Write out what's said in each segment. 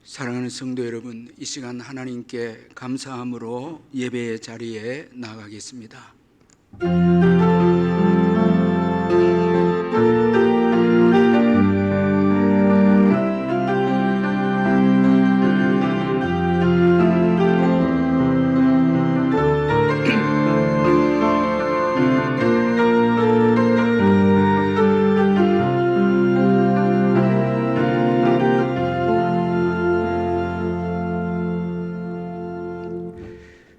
사랑하는 성도 여러분, 이 시간 하나님께 감사함으로 예배의 자리에 나가겠습니다.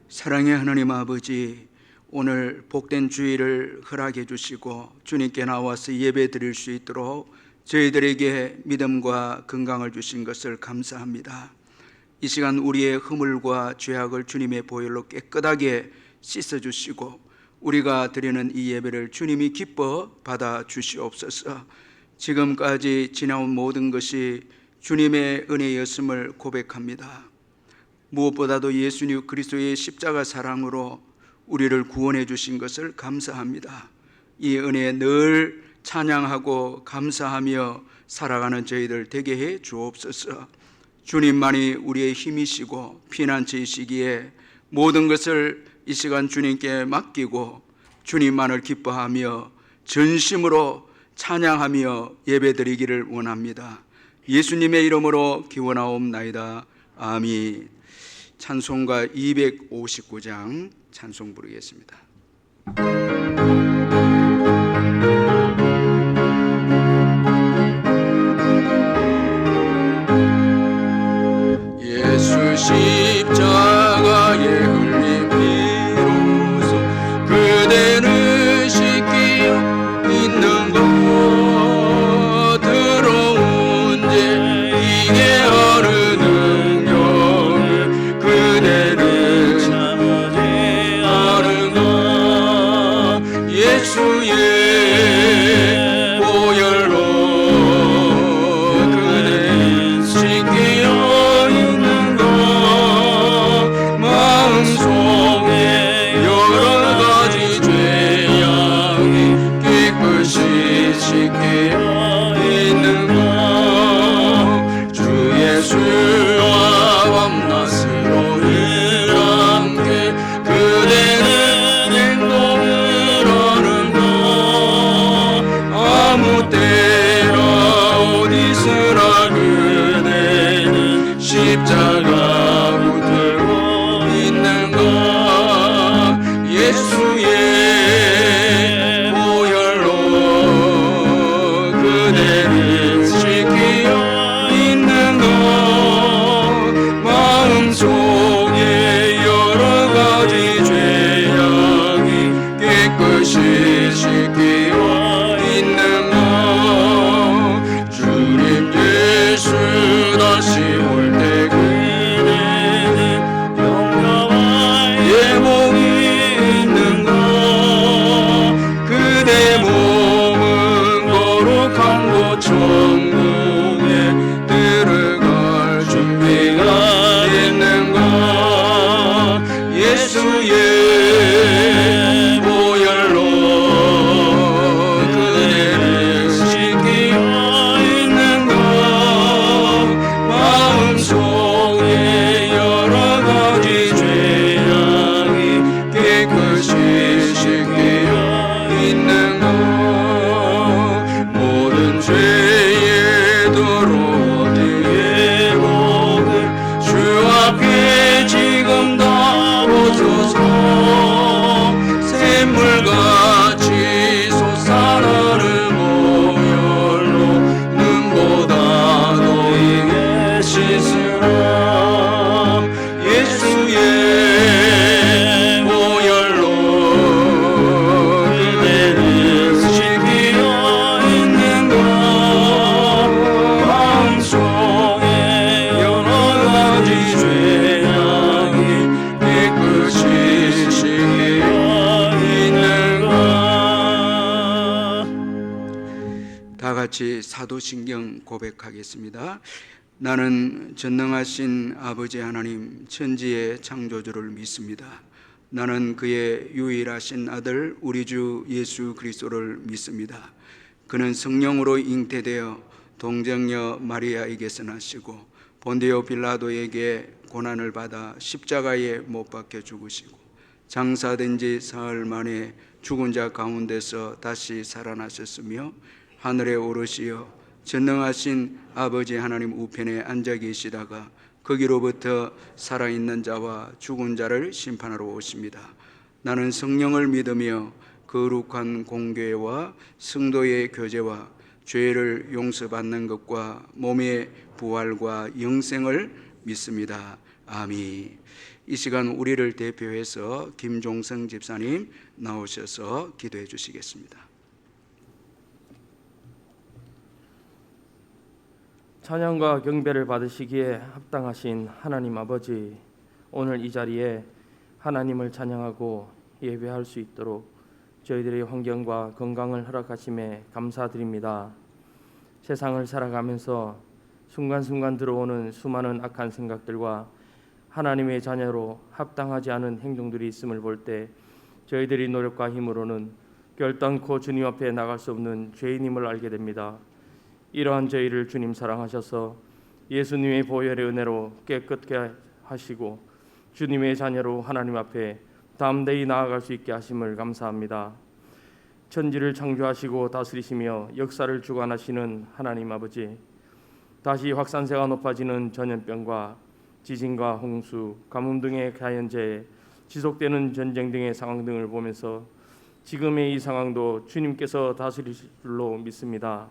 사랑의 하나님 아버지, 오늘 복된 주일을 허락해 주시고 주님께 나와서 예배 드릴 수 있도록 저희들에게 믿음과 건강을 주신 것을 감사합니다. 이 시간 우리의 허물과 죄악을 주님의 보혈로 깨끗하게 씻어주시고 우리가 드리는 이 예배를 주님이 기뻐 받아 주시옵소서. 지금까지 지나온 모든 것이 주님의 은혜였음을 고백합니다. 무엇보다도 예수님 그리스도의 십자가 사랑으로 우리를 구원해 주신 것을 감사합니다. 이 은혜에 늘 찬양하고 감사하며 살아가는 저희들 되게 해 주옵소서. 주님만이 우리의 힘이시고 피난처이시기에 모든 것을 이 시간 주님께 맡기고 주님만을 기뻐하며 전심으로 찬양하며 예배드리기를 원합니다. 예수님의 이름으로 기원하옵나이다. 아멘. 찬송가 259장 찬송 부르겠습니다. 예수 십자가에 흘린 피로써 그대를 씻기어 있는 것 들어온 죄 이게 어느 능력을 그대를 참으지 않은가 예수의 보혈로 그대를 씻기어 있는 것 마음속에 여러 가지 죄악이 깨끗이 씻기어 있는 것 주 예수와 밤낮으로 함께 그대는 행복을 하는가 아무 때나 어디서나 그대는 십자가 붙들고 있는가 예수의 보혈로 그대를 씻기어 있는가 마음속에 여러 가지 죄악이 깨끗이 씻기어 있는가 주님 예수 다시 올 때 그대는 영광과 예복이 있는가 그대 몸은 거룩한 곳 천국에 들어갈 준비가 있는가 예수의 보혈로 그대를 씻기어 있는가 마음속에 여러 가지 죄악이 깨끗이 씻기어 있는가 모든 죄에 들어온 예복을 주 앞에 지금 다 벗어서 샘물같이 솟아나는 보혈로 눈보다 너에게 씻으라 예수의 보혈로 그대를 씻기어 있는가 마음속에 여러 가지 죄악이 깨끗이 씻기어 있는가. 다 같이 사도신경 고백하겠습니다. 나는 전능하신 아버지 하나님 천지의 창조주를 믿습니다. 나는 그의 유일하신 아들 우리 주 예수 그리스도를 믿습니다. 그는 성령으로 잉태되어 동정녀 마리아에게서 나시고 본디오 빌라도에게 고난을 받아 십자가에 못 박혀 죽으시고 장사된 지 사흘 만에 죽은 자 가운데서 다시 살아나셨으며 하늘에 오르시어 전능하신 아버지 하나님 우편에 앉아 계시다가 거기로부터 살아있는 자와 죽은 자를 심판하러 오십니다. 나는 성령을 믿으며 거룩한 공교회와 성도의 교제와 죄를 용서받는 것과 몸의 부활과 영생을 믿습니다. 아멘. 이 시간 우리를 대표해서 김종성 집사님 나오셔서 기도해 주시겠습니다. 찬양과 경배를 받으시기에 합당하신 하나님 아버지, 오늘 이 자리에 하나님을 찬양하고 예배할 수 있도록 저희들의 환경과 건강을 허락하심에 감사드립니다. 세상을 살아가면서 순간순간 들어오는 수많은 악한 생각들과 하나님의 자녀로 합당하지 않은 행동들이 있음을 볼 때 저희들이 노력과 힘으로는 결단코 주님 앞에 나갈 수 없는 죄인임을 알게 됩니다. 이러한 저희를 주님 사랑하셔서 예수님의 보혈의 은혜로 깨끗게 하시고 주님의 자녀로 하나님 앞에 담대히 나아갈 수 있게 하심을 감사합니다. 천지를 창조하시고 다스리시며 역사를 주관하시는 하나님 아버지, 다시 확산세가 높아지는 전염병과 지진과 홍수, 가뭄 등의 자연재해, 지속되는 전쟁 등의 상황 등을 보면서 지금의 이 상황도 주님께서 다스리실 줄로 믿습니다.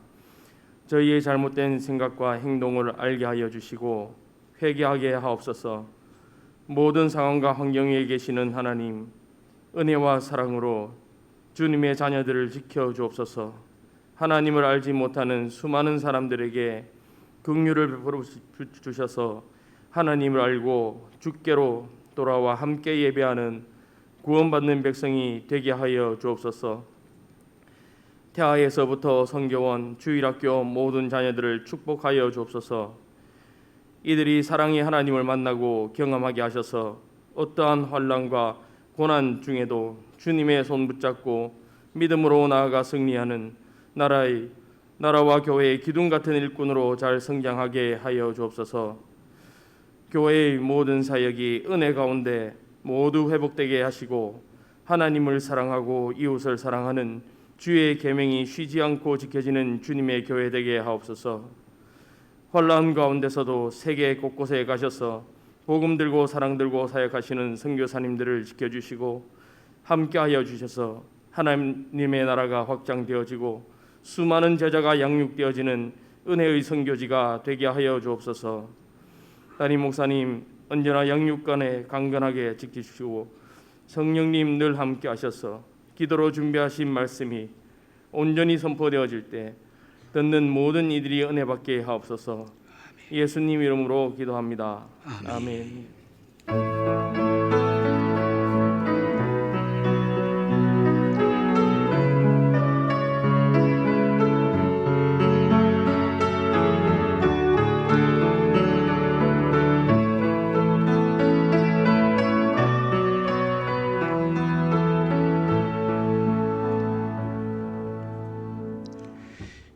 저희의 잘못된 생각과 행동을 알게 하여 주시고 회개하게 하옵소서. 모든 상황과 환경 위에 계시는 하나님, 은혜와 사랑으로 주님의 자녀들을 지켜 주옵소서. 하나님을 알지 못하는 수많은 사람들에게 긍휼을 베풀어 주셔서 하나님을 알고 주께로 돌아와 함께 예배하는 구원받는 백성이 되게 하여 주옵소서. 태아에서부터 성교원, 주일학교 모든 자녀들을 축복하여 주옵소서. 이들이 사랑의 하나님을 만나고 경험하게 하셔서 어떠한 환난과 고난 중에도 주님의 손 붙잡고 믿음으로 나아가 승리하는 나라와 교회의 기둥 같은 일꾼으로 잘 성장하게 하여 주옵소서. 교회의 모든 사역이 은혜 가운데 모두 회복되게 하시고 하나님을 사랑하고 이웃을 사랑하는 주의 계명이 쉬지 않고 지켜지는 주님의 교회 되게 하옵소서. 혼란 가운데서도 세계 곳곳에 가셔서 복음 들고 사랑 들고 사역하시는 선교사님들을 지켜주시고 함께하여 주셔서 하나님의 나라가 확장되어지고 수많은 제자가 양육되어지는 은혜의 선교지가 되게 하여 주옵소서. 담임 목사님 언제나 양육간에 강건하게 지키시고 성령님 늘 함께하셔서 기도로 준비하신 말씀이 온전히 선포되어질 때 듣는 모든 이들이 은혜 받게 하옵소서. 예수님 이름으로 기도합니다. 아멘.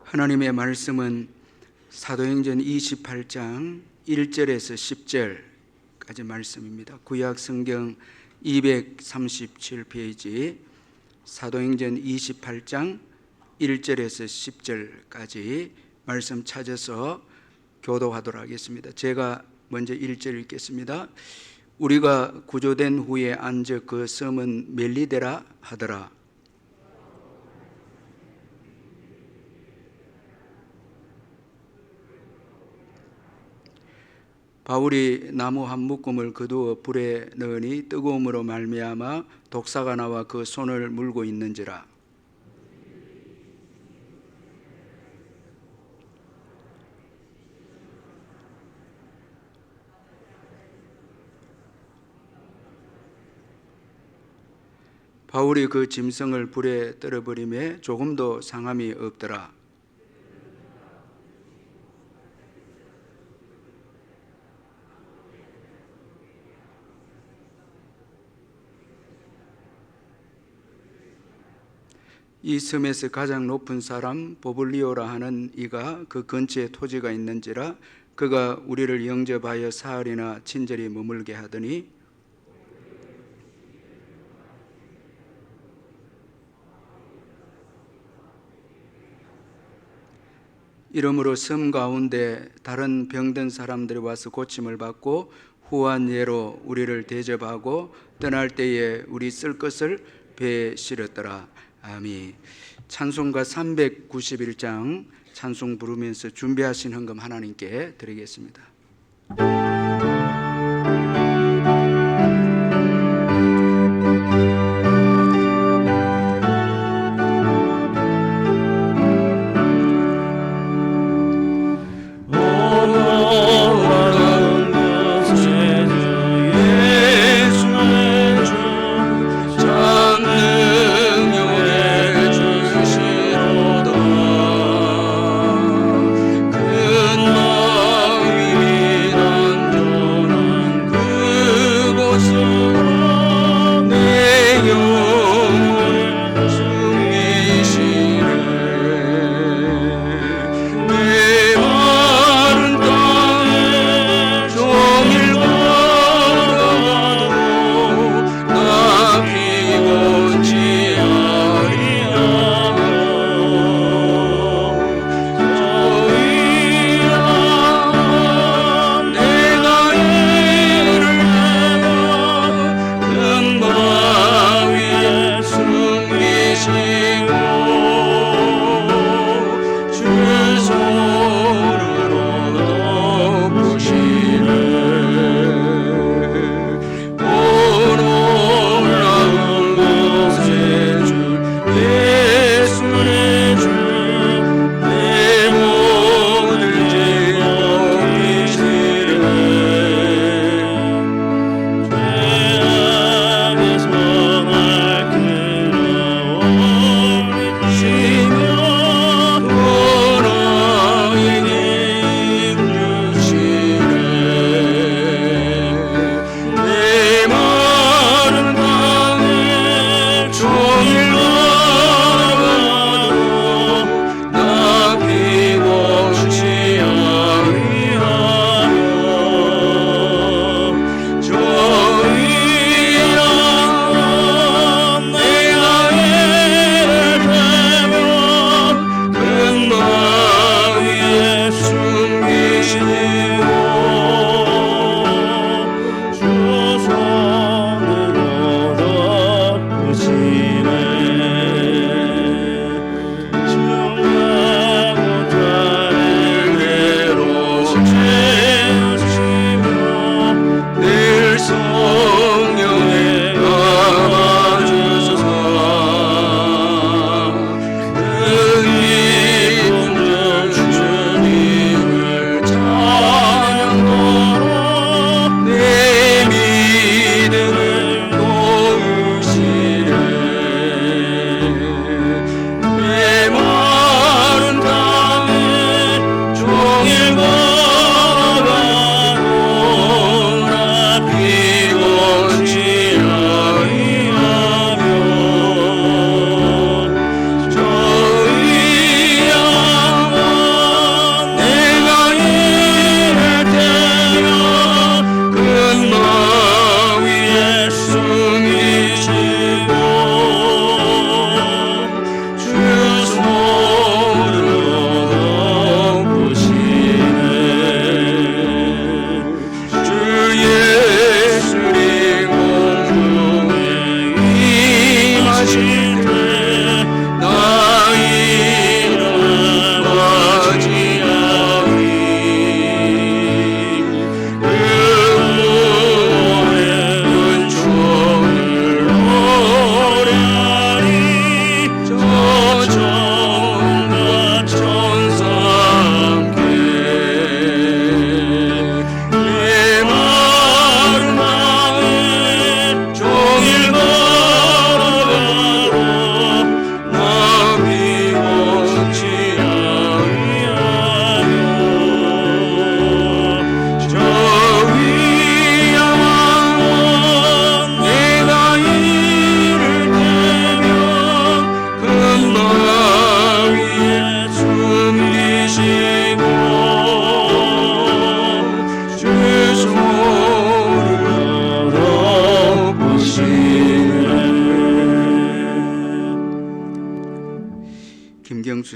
하나님의 말씀은 사도행전 28장 1절에서 10절까지 말씀입니다. 구약 성경 237페이지 사도행전 28장 1절에서 10절까지 말씀 찾아서 교도하도록 하겠습니다. 제가 먼저 1절 읽겠습니다. 우리가 구조된 후에 안적 그 섬은 멜리데라 하더라. 바울이 나무 한 묶음을 거두어 불에 넣으니 뜨거움으로 말미암아 독사가 나와 그 손을 물고 있는지라. 바울이 그 짐승을 불에 떨어버림에 조금도 상함이 없더라. 이 섬에서 가장 높은 사람 보블리오라 하는 이가 그 근처에 토지가 있는지라 그가 우리를 영접하여 사흘이나 친절히 머물게 하더니 이러므로 섬 가운데 다른 병든 사람들이 와서 고침을 받고 후한 예로 우리를 대접하고 떠날 때에 우리 쓸 것을 배에 실었더라. 아멘. 찬송가 391장 찬송 부르면서 준비하신 헌금 하나님께 드리겠습니다. 큰 마음이 난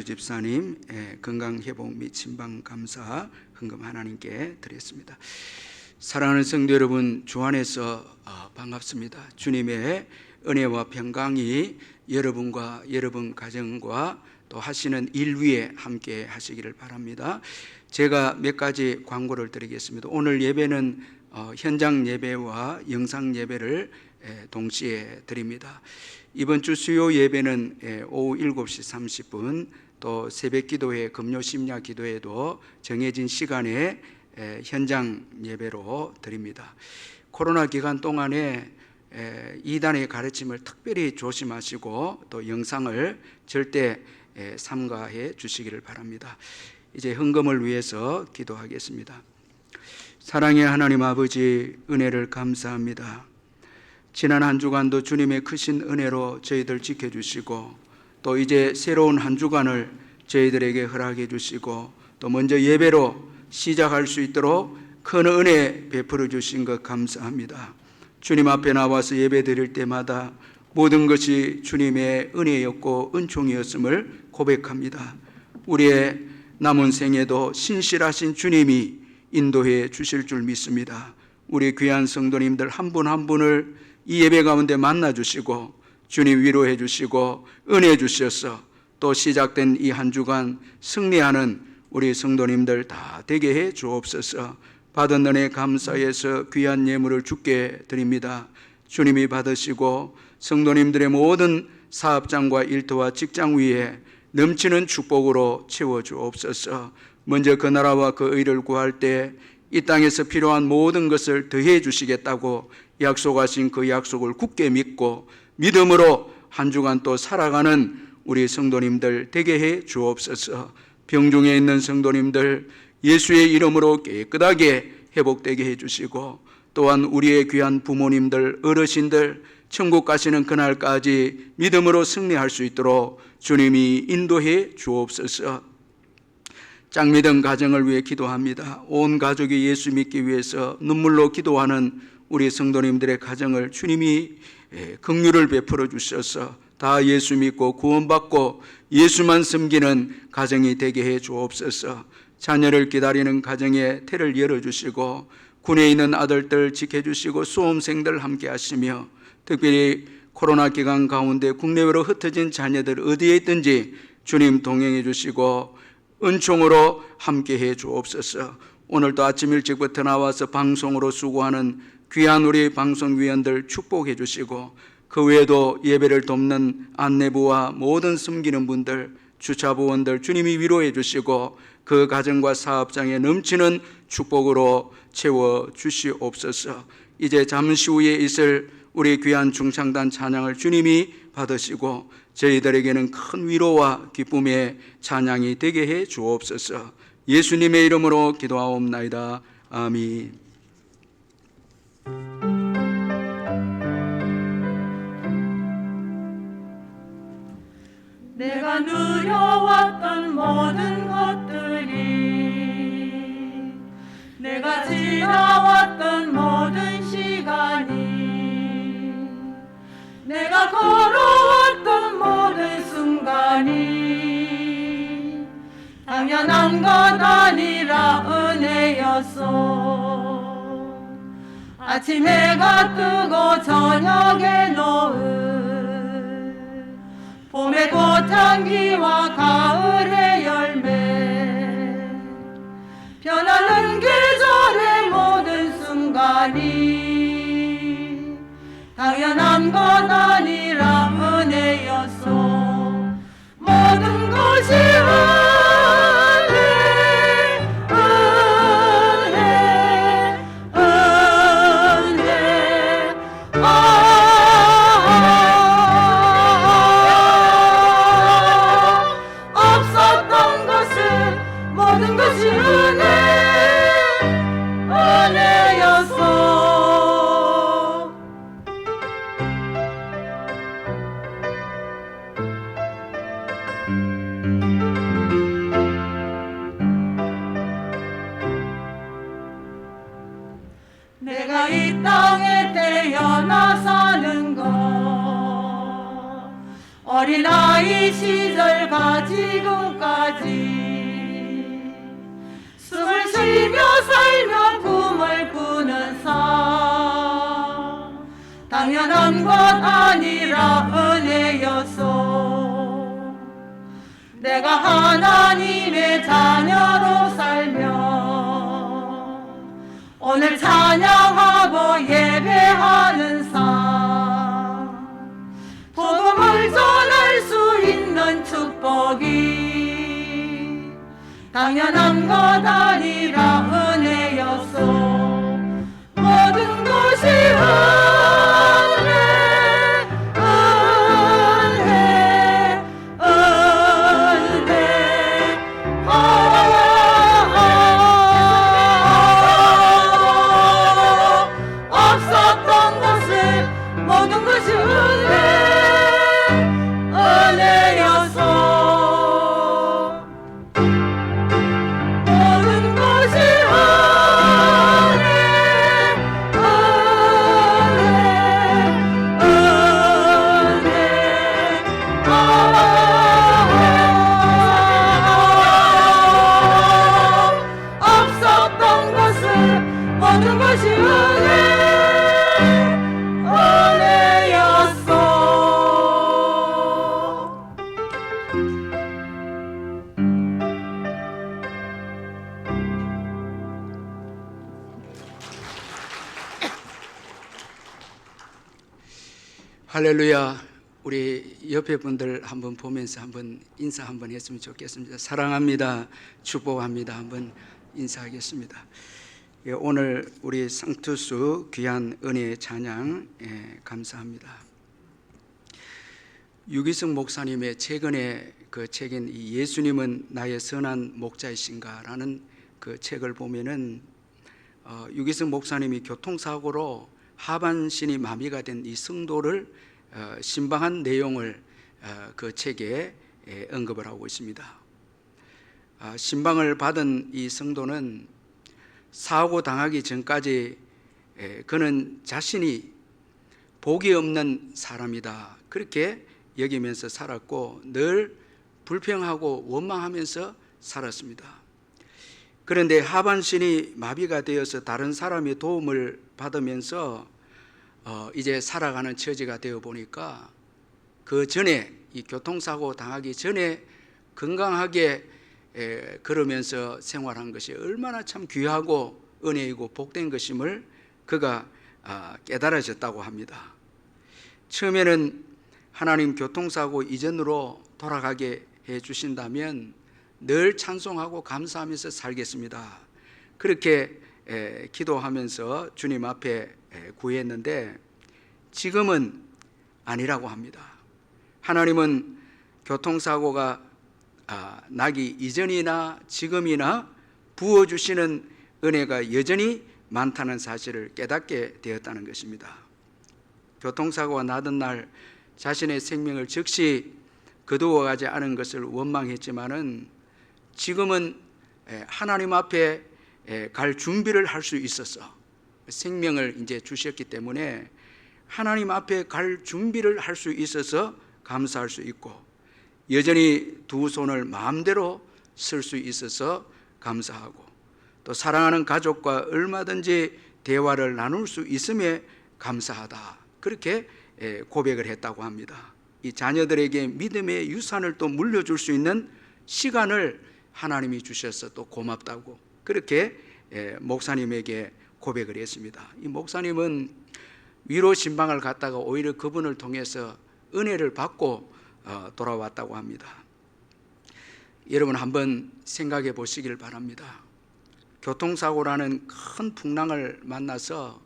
집사님 건강 회복 및 신방 감사 헌금 하나님께 드렸습니다. 사랑하는 성도 여러분, 주 안에서 반갑습니다. 주님의 은혜와 평강이 여러분과 여러분 가정과 또 하시는 일 위에 함께 하시기를 바랍니다. 제가 몇 가지 광고를 드리겠습니다. 오늘 예배는 현장 예배와 영상 예배를 동시에 드립니다. 이번 주 수요 예배는 오후 7시 30분, 또 새벽 기도회, 금요 심야 기도회도 정해진 시간에 현장 예배로 드립니다. 코로나 기간 동안에 이단의 가르침을 특별히 조심하시고 또 영상을 절대 삼가해 주시기를 바랍니다. 이제 헌금을 위해서 기도하겠습니다. 사랑의 하나님 아버지, 은혜를 감사합니다. 지난 한 주간도 주님의 크신 은혜로 저희들 지켜주시고 또 이제 새로운 한 주간을 저희들에게 허락해 주시고 또 먼저 예배로 시작할 수 있도록 큰 은혜 베풀어 주신 것 감사합니다. 주님 앞에 나와서 예배 드릴 때마다 모든 것이 주님의 은혜였고 은총이었음을 고백합니다. 우리의 남은 생에도 신실하신 주님이 인도해 주실 줄 믿습니다. 우리 귀한 성도님들 한 분 한 분을 이 예배 가운데 만나 주시고 주님 위로해 주시고 은혜 주셔서 또 시작된 이 한 주간 승리하는 우리 성도님들 다 되게 해 주옵소서. 받은 은혜 감사해서 귀한 예물을 주께 드립니다. 주님이 받으시고 성도님들의 모든 사업장과 일터와 직장 위에 넘치는 축복으로 채워 주옵소서. 먼저 그 나라와 그 의를 구할 때 이 땅에서 필요한 모든 것을 더해 주시겠다고 약속하신 그 약속을 굳게 믿고 믿음으로 한 주간 또 살아가는 우리 성도님들 되게 해 주옵소서. 병중에 있는 성도님들 예수의 이름으로 깨끗하게 회복되게 해 주시고 또한 우리의 귀한 부모님들, 어르신들 천국 가시는 그날까지 믿음으로 승리할 수 있도록 주님이 인도해 주옵소서. 짝믿음 가정을 위해 기도합니다. 온 가족이 예수 믿기 위해서 눈물로 기도하는 우리 성도님들의 가정을 주님이 긍휼을 베풀어 주셔서 다 예수 믿고 구원받고 예수만 섬기는 가정이 되게 해 주옵소서. 자녀를 기다리는 가정에 태를 열어주시고 군에 있는 아들들 지켜주시고 수험생들 함께 하시며 특별히 코로나 기간 가운데 국내외로 흩어진 자녀들 어디에 있든지 주님 동행해 주시고 은총으로 함께해 주옵소서. 오늘도 아침 일찍부터 나와서 방송으로 수고하는 귀한 우리 방송위원들 축복해 주시고 그 외에도 예배를 돕는 안내부와 모든 섬기는 분들, 주차부원들 주님이 위로해 주시고 그 가정과 사업장에 넘치는 축복으로 채워 주시옵소서. 이제 잠시 후에 있을 우리 귀한 중창단 찬양을 주님이 받으시고 저희들에게는 큰 위로와 기쁨의 찬양이 되게 해 주옵소서. 예수님의 이름으로 기도하옵나이다. 아멘. 내가 누려왔던 모든 것들이 내가 지나왔던 모든 시간이 내가 걸어왔던 모든 순간이 당연한 것 아니라 은혜였어. 아침 해가 뜨고 저녁에 노을 봄의 꽃향기와 가을의 열매 변하는 계절의 모든 순간이 당연한 것 아니라 은혜였어. 모든 것이 은혜 은혜 은혜 없었던 것은 모든 것이 은혜였어. 내가 이 땅에 태어나 사는 것 어린 어린아이 시절과 지금까지 숨을 쉬며 살며 꿈을 꾸는 삶 당연한 것 아니라 은혜였소. 내가 하나님의 자녀로 살며 오늘 찬양하고 예배하는 삶 복음을 전할 수 있는 축복이 당연한 것 아니라 은혜였소. 모든 것이 은혜 은혜 은혜 없었던 것을 모든 것이 은혜였소. 모든 것이 없었던 것을 모든 것이 은혜였소. 할렐루야. 우리 옆에 분들 한번 보면서 한번 인사 한번 했으면 좋겠습니다. 사랑합니다. 축복합니다. 한번 인사하겠습니다. 예, 오늘 우리 상투수 귀한 은혜의 찬양 감사합니다. 유기성 목사님의 최근에 그 책인 이 예수님은 나의 선한 목자이신가라는 그 책을 보면은 유기성 목사님이 교통사고로 하반신이 마비가 된 이 성도를 신방한 내용을 그 책에 언급을 하고 있습니다. 신방을 받은 이 성도는 사고 당하기 전까지 그는 자신이 복이 없는 사람이다 그렇게 여기면서 살았고 늘 불평하고 원망하면서 살았습니다. 그런데 하반신이 마비가 되어서 다른 사람의 도움을 받으면서 이제 살아가는 처지가 되어 보니까 그 전에 이 교통사고 당하기 전에 건강하게 걸으면서 생활한 것이 얼마나 참 귀하고 은혜이고 복된 것임을 그가 깨달아졌다고 합니다. 처음에는 하나님 교통사고 이전으로 돌아가게 해 주신다면 늘 찬송하고 감사하면서 살겠습니다. 그렇게 기도하면서 주님 앞에 구했는데 지금은 아니라고 합니다. 하나님은 교통사고가 나기 이전이나 지금이나 부어주시는 은혜가 여전히 많다는 사실을 깨닫게 되었다는 것입니다. 교통사고가 나던 날 자신의 생명을 즉시 거두어가지 않은 것을 원망했지만은 지금은 하나님 앞에 갈 준비를 할 수 있어서 생명을 이제 주셨기 때문에 하나님 앞에 갈 준비를 할 수 있어서 감사할 수 있고 여전히 두 손을 마음대로 쓸 수 있어서 감사하고 또 사랑하는 가족과 얼마든지 대화를 나눌 수 있음에 감사하다 그렇게 고백을 했다고 합니다. 이 자녀들에게 믿음의 유산을 또 물려줄 수 있는 시간을 하나님이 주셔서 또 고맙다고 그렇게 목사님에게 고백을 했습니다. 이 목사님은 위로 신방을 갔다가 오히려 그분을 통해서 은혜를 받고 돌아왔다고 합니다. 여러분 한번 생각해 보시길 바랍니다. 교통사고라는 큰 풍랑을 만나서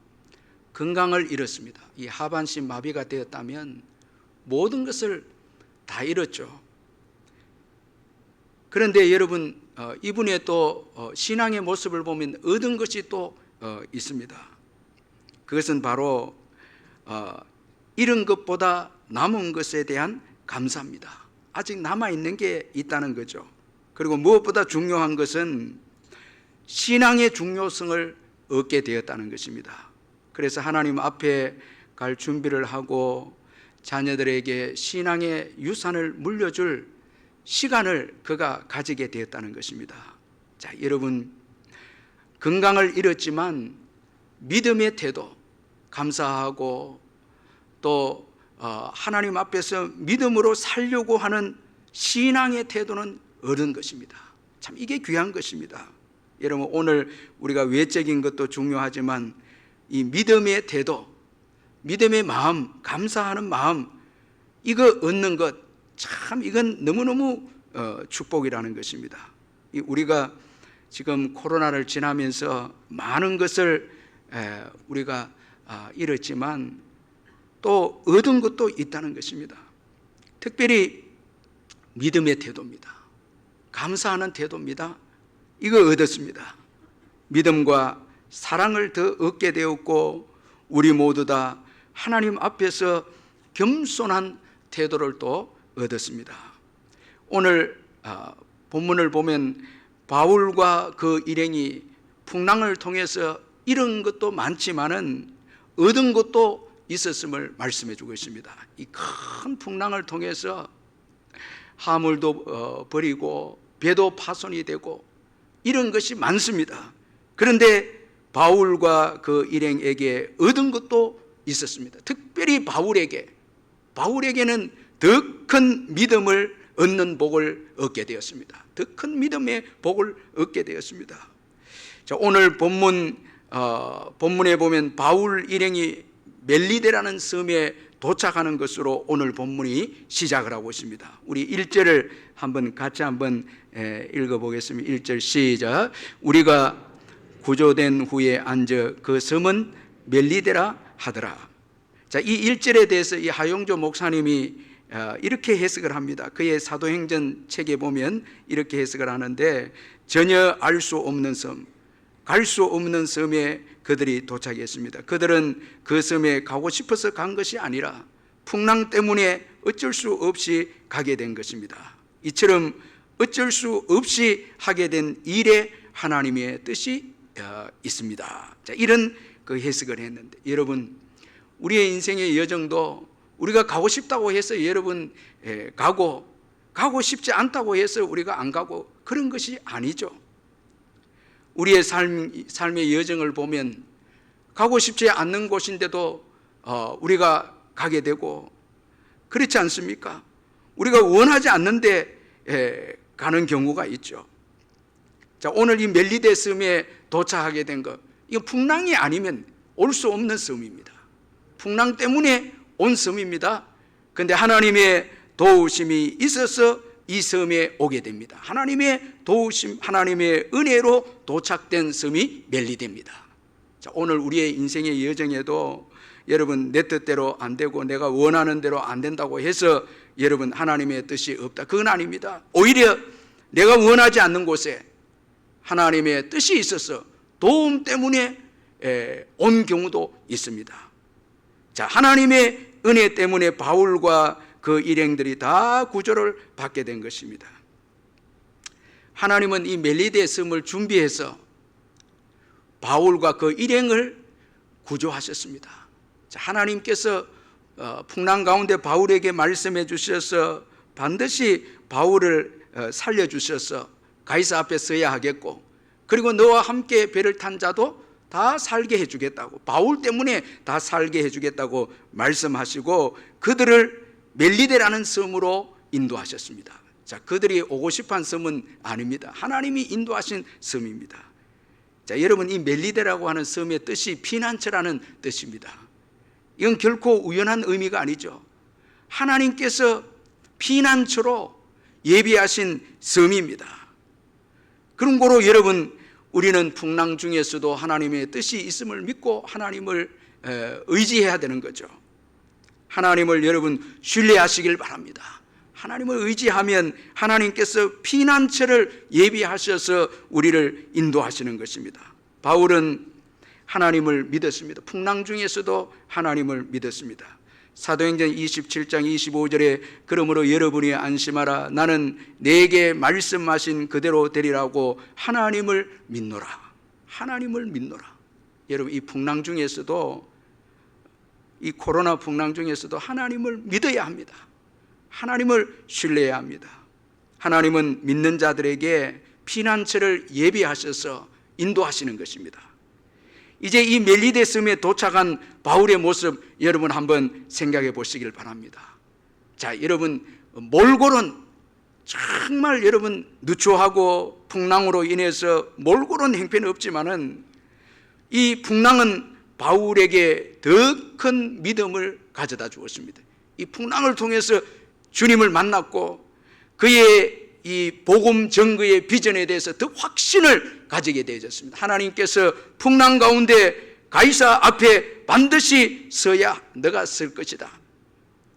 건강을 잃었습니다. 이 하반신 마비가 되었다면 모든 것을 다 잃었죠. 그런데 여러분 이분의 또 신앙의 모습을 보면 얻은 것이 또 있습니다. 그것은 바로 잃은 것보다 남은 것에 대한 감사입니다. 아직 남아있는 게 있다는 거죠. 그리고 무엇보다 중요한 것은 신앙의 중요성을 얻게 되었다는 것입니다. 그래서 하나님 앞에 갈 준비를 하고 자녀들에게 신앙의 유산을 물려줄 시간을 그가 가지게 되었다는 것입니다. 자, 여러분, 건강을 잃었지만 믿음의 태도, 감사하고 또 하나님 앞에서 믿음으로 살려고 하는 신앙의 태도는 얻은 것입니다. 참 이게 귀한 것입니다. 여러분, 오늘 우리가 외적인 것도 중요하지만 이 믿음의 태도, 믿음의 마음, 감사하는 마음, 이거 얻는 것, 참 이건 너무너무 축복이라는 것입니다. 우리가 지금 코로나를 지나면서 많은 것을 우리가 잃었지만 또 얻은 것도 있다는 것입니다. 특별히 믿음의 태도입니다. 감사하는 태도입니다. 이거 얻었습니다. 믿음과 사랑을 더 얻게 되었고, 우리 모두 다 하나님 앞에서 겸손한 태도를 또 얻었습니다. 오늘 본문을 보면 바울과 그 일행이 풍랑을 통해서 잃은 것도 많지만은 얻은 것도 있었음을 말씀해 주고 있습니다. 이 큰 풍랑을 통해서 화물도 버리고 배도 파손이 되고 이런 것이 많습니다. 그런데 바울과 그 일행에게 얻은 것도 있었습니다. 특별히 바울에게는 더 큰 믿음을 얻는 복을 얻게 되었습니다. 더 큰 믿음의 복을 얻게 되었습니다. 자, 오늘 본문에 보면 바울 일행이 멜리데라는 섬에 도착하는 것으로 오늘 본문이 시작을 하고 있습니다. 우리 1절을 같이 한번 읽어보겠습니다. 1절 시작. 우리가 구조된 후에 앉아 그 섬은 멜리데라 하더라. 자, 이 1절에 대해서 이 하용조 목사님이 이렇게 해석을 합니다. 그의 사도행전 책에 보면 이렇게 해석을 하는데, 전혀 알 수 없는 섬, 갈 수 없는 섬에 그들이 도착했습니다. 그들은 그 섬에 가고 싶어서 간 것이 아니라 풍랑 때문에 어쩔 수 없이 가게 된 것입니다. 이처럼 어쩔 수 없이 하게 된 일에 하나님의 뜻이 있습니다. 자, 이런 그 해석을 했는데, 여러분, 우리의 인생의 여정도 우리가 가고 싶다고 해서 여러분 가고 싶지 않다고 해서 우리가 안 가고 그런 것이 아니죠. 우리의 삶의 여정을 보면 가고 싶지 않는 곳인데도 우리가 가게 되고 그렇지 않습니까? 우리가 원하지 않는데 가는 경우가 있죠. 자, 오늘 이 멜리데 섬에 도착하게 된 것, 이거 풍랑이 아니면 올 수 없는 섬입니다. 풍랑 때문에 온 섬입니다. 그런데 하나님의 도우심이 있어서 이 섬에 오게 됩니다. 하나님의 도우심, 하나님의 은혜로 도착된 섬이 멜리데입니다. 자, 오늘 우리의 인생의 여정에도 여러분, 내 뜻대로 안 되고 내가 원하는 대로 안 된다고 해서 여러분 하나님의 뜻이 없다, 그건 아닙니다. 오히려 내가 원하지 않는 곳에 하나님의 뜻이 있어서 도움 때문에 온 경우도 있습니다. 자, 하나님의 은혜 때문에 바울과 그 일행들이 다 구조를 받게 된 것입니다. 하나님은 이 멜리데 섬을 준비해서 바울과 그 일행을 구조하셨습니다. 자, 하나님께서 풍랑 가운데 바울에게 말씀해 주셔서 반드시 바울을 살려주셔서 가이사 앞에 서야 하겠고, 그리고 너와 함께 배를 탄 자도 다 살게 해주겠다고, 바울 때문에 다 살게 해주겠다고 말씀하시고 그들을 멜리데라는 섬으로 인도하셨습니다. 자, 그들이 오고 싶은 섬은 아닙니다. 하나님이 인도하신 섬입니다. 자, 여러분, 이 멜리데라고 하는 섬의 뜻이 피난처라는 뜻입니다. 이건 결코 우연한 의미가 아니죠. 하나님께서 피난처로 예비하신 섬입니다. 그런 거로 여러분, 우리는 풍랑 중에서도 하나님의 뜻이 있음을 믿고 하나님을 의지해야 되는 거죠. 하나님을 여러분 신뢰하시길 바랍니다. 하나님을 의지하면 하나님께서 피난처를 예비하셔서 우리를 인도하시는 것입니다. 바울은 하나님을 믿었습니다. 풍랑 중에서도 하나님을 믿었습니다. 사도행전 27장 25절에 그러므로 여러분이 안심하라, 나는 내게 말씀하신 그대로 되리라고 하나님을 믿노라. 하나님을 믿노라. 여러분, 이 풍랑 중에서도 이 코로나 풍랑 중에서도 하나님을 믿어야 합니다. 하나님을 신뢰해야 합니다. 하나님은 믿는 자들에게 피난처를 예비하셔서 인도하시는 것입니다. 이제 이 멜리데 섬에 도착한 바울의 모습 여러분 한번 생각해 보시길 바랍니다. 자, 여러분 몰골은 정말 여러분 누추하고 풍랑으로 인해서 몰골은 형편이 없지만은 이 풍랑은 바울에게 더 큰 믿음을 가져다 주었습니다. 이 풍랑을 통해서 주님을 만났고 그의 이 복음 전거의 비전에 대해서 더 확신을 가지게 되어졌습니다. 하나님께서 풍랑 가운데 가이사 앞에 반드시 서야 너가 설 것이다.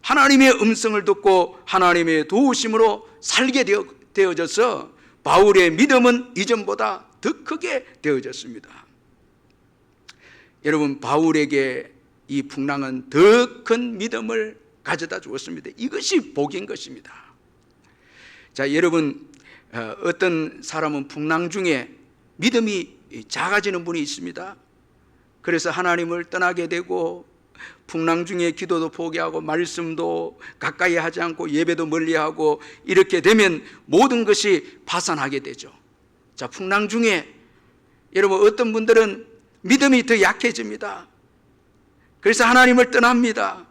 하나님의 음성을 듣고 하나님의 도우심으로 살게 되어져서 바울의 믿음은 이전보다 더 크게 되어졌습니다. 여러분, 바울에게 이 풍랑은 더 큰 믿음을 가져다 주었습니다. 이것이 복인 것입니다. 자, 여러분, 어떤 사람은 풍랑 중에 믿음이 작아지는 분이 있습니다. 그래서 하나님을 떠나게 되고 풍랑 중에 기도도 포기하고 말씀도 가까이 하지 않고 예배도 멀리하고 이렇게 되면 모든 것이 파산하게 되죠. 자, 풍랑 중에 여러분 어떤 분들은 믿음이 더 약해집니다. 그래서 하나님을 떠납니다.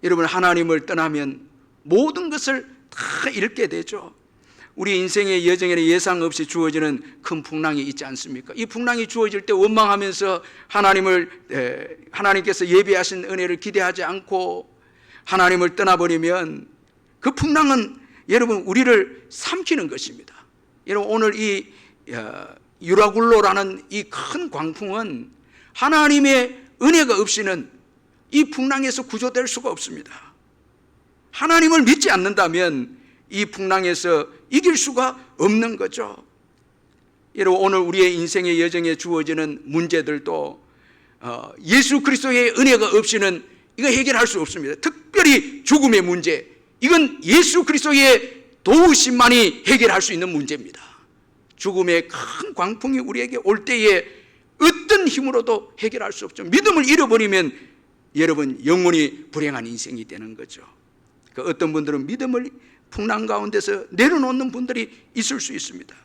여러분, 하나님을 떠나면 모든 것을 다 잃게 되죠. 우리 인생의 여정에는 예상 없이 주어지는 큰 풍랑이 있지 않습니까? 이 풍랑이 주어질 때 원망하면서 하나님께서 예비하신 은혜를 기대하지 않고 하나님을 떠나버리면 그 풍랑은 여러분 우리를 삼키는 것입니다. 여러분, 오늘 이 유라굴로라는 이 큰 광풍은 하나님의 은혜가 없이는 이 풍랑에서 구조될 수가 없습니다. 하나님을 믿지 않는다면 이 풍랑에서 이길 수가 없는 거죠. 여러분, 오늘 우리의 인생의 여정에 주어지는 문제들도 예수 그리스도의 은혜가 없이는 이거 해결할 수 없습니다. 특별히 죽음의 문제, 이건 예수 그리스도의 도우심만이 해결할 수 있는 문제입니다. 죽음의 큰 광풍이 우리에게 올 때에 어떤 힘으로도 해결할 수 없죠. 믿음을 잃어버리면 여러분 영원히 불행한 인생이 되는 거죠. 어떤 분들은 믿음을 풍랑 가운데서 내려놓는 분들이 있을 수 있습니다.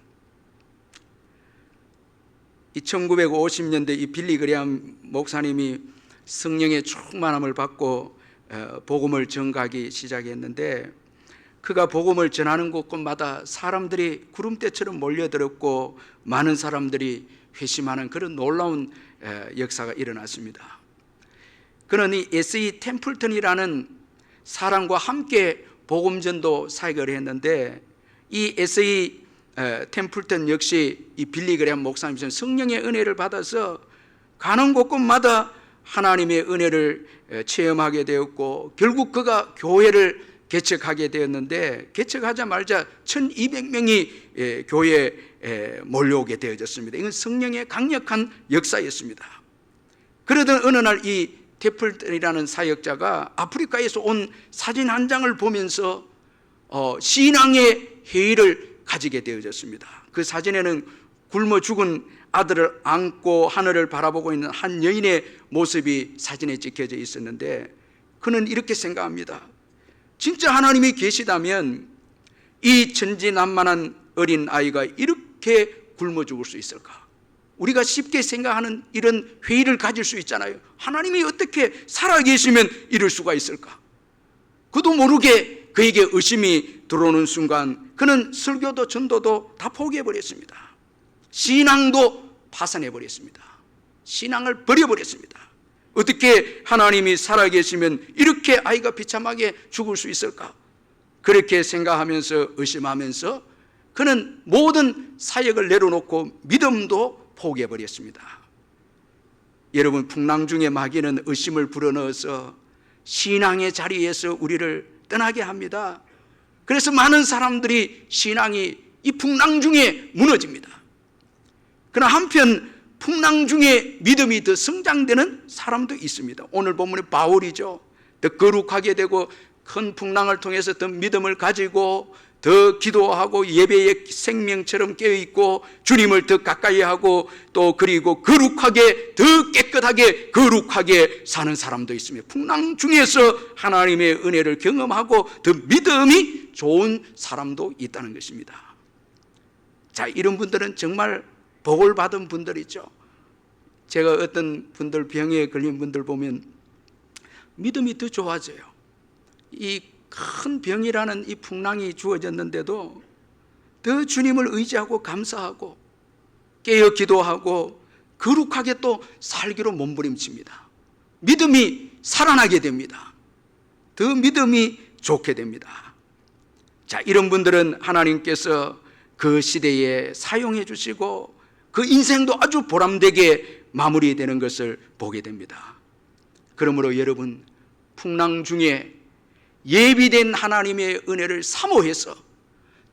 이 1950년대 이 빌리 그레함 목사님이 성령의 충만함을 받고 복음을 전가하기 시작했는데, 그가 복음을 전하는 곳곳마다 사람들이 구름대처럼 몰려들었고 많은 사람들이 회심하는 그런 놀라운 역사가 일어났습니다. 그는 이 S.E. 템플턴이라는 사람과 함께 복음전도 사역을 했는데, 이 S.E. 템플턴 역시 이 빌리 그레함 목사님처럼 성령의 은혜를 받아서 가는 곳곳마다 하나님의 은혜를 체험하게 되었고, 결국 그가 교회를 개척하게 되었는데, 개척하자마자 1200명이 교회에 몰려오게 되어졌습니다. 이건 성령의 강력한 역사였습니다. 그러던 어느 날 이 템플턴이라는 사역자가 아프리카에서 온 사진 한 장을 보면서 신앙의 회의를 가지게 되어졌습니다. 그 사진에는 굶어 죽은 아들을 안고 하늘을 바라보고 있는 한 여인의 모습이 사진에 찍혀져 있었는데, 그는 이렇게 생각합니다. 진짜 하나님이 계시다면 이 천진난만한 어린 아이가 이렇게 굶어 죽을 수 있을까? 우리가 쉽게 생각하는 이런 회의를 가질 수 있잖아요. 하나님이 어떻게 살아계시면 이럴 수가 있을까? 그도 모르게 그에게 의심이 들어오는 순간 그는 설교도 전도도 다 포기해버렸습니다. 신앙도 파산해버렸습니다. 신앙을 버려버렸습니다. 어떻게 하나님이 살아계시면 이렇게 아이가 비참하게 죽을 수 있을까? 그렇게 생각하면서 의심하면서 그는 모든 사역을 내려놓고 믿음도 포기해버렸습니다. 여러분, 풍랑 중에 마귀는 의심을 불어넣어서 신앙의 자리에서 우리를 떠나게 합니다. 그래서 많은 사람들이 신앙이 이 풍랑 중에 무너집니다. 그러나 한편 풍랑 중에 믿음이 더 성장되는 사람도 있습니다. 오늘 본문의 바울이죠. 더 거룩하게 되고 큰 풍랑을 통해서 더 믿음을 가지고 더 기도하고 예배의 생명처럼 깨어있고 주님을 더 가까이 하고 또 그리고 거룩하게 더 깨끗하게 거룩하게 사는 사람도 있습니다. 풍랑 중에서 하나님의 은혜를 경험하고 더 믿음이 좋은 사람도 있다는 것입니다. 자, 이런 분들은 정말 복을 받은 분들이죠. 제가 어떤 분들 병에 걸린 분들 보면 믿음이 더 좋아져요. 이 큰 병이라는 이 풍랑이 주어졌는데도 더 주님을 의지하고 감사하고 깨어 기도하고 거룩하게 또 살기로 몸부림칩니다. 믿음이 살아나게 됩니다. 더 믿음이 좋게 됩니다. 자, 이런 분들은 하나님께서 그 시대에 사용해 주시고 그 인생도 아주 보람되게 마무리되는 것을 보게 됩니다. 그러므로 여러분, 풍랑 중에 예비된 하나님의 은혜를 사모해서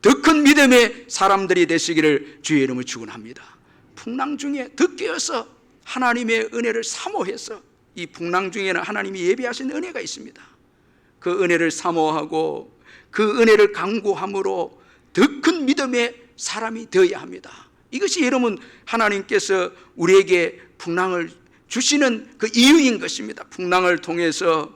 더 큰 믿음의 사람들이 되시기를 주의 이름으로 축원합니다. 풍랑 중에 더 깨어서 하나님의 은혜를 사모해서, 이 풍랑 중에는 하나님이 예비하신 은혜가 있습니다. 그 은혜를 사모하고 그 은혜를 간구함으로 더 큰 믿음의 사람이 되어야 합니다. 이것이 여러분 하나님께서 우리에게 풍랑을 주시는 그 이유인 것입니다. 풍랑을 통해서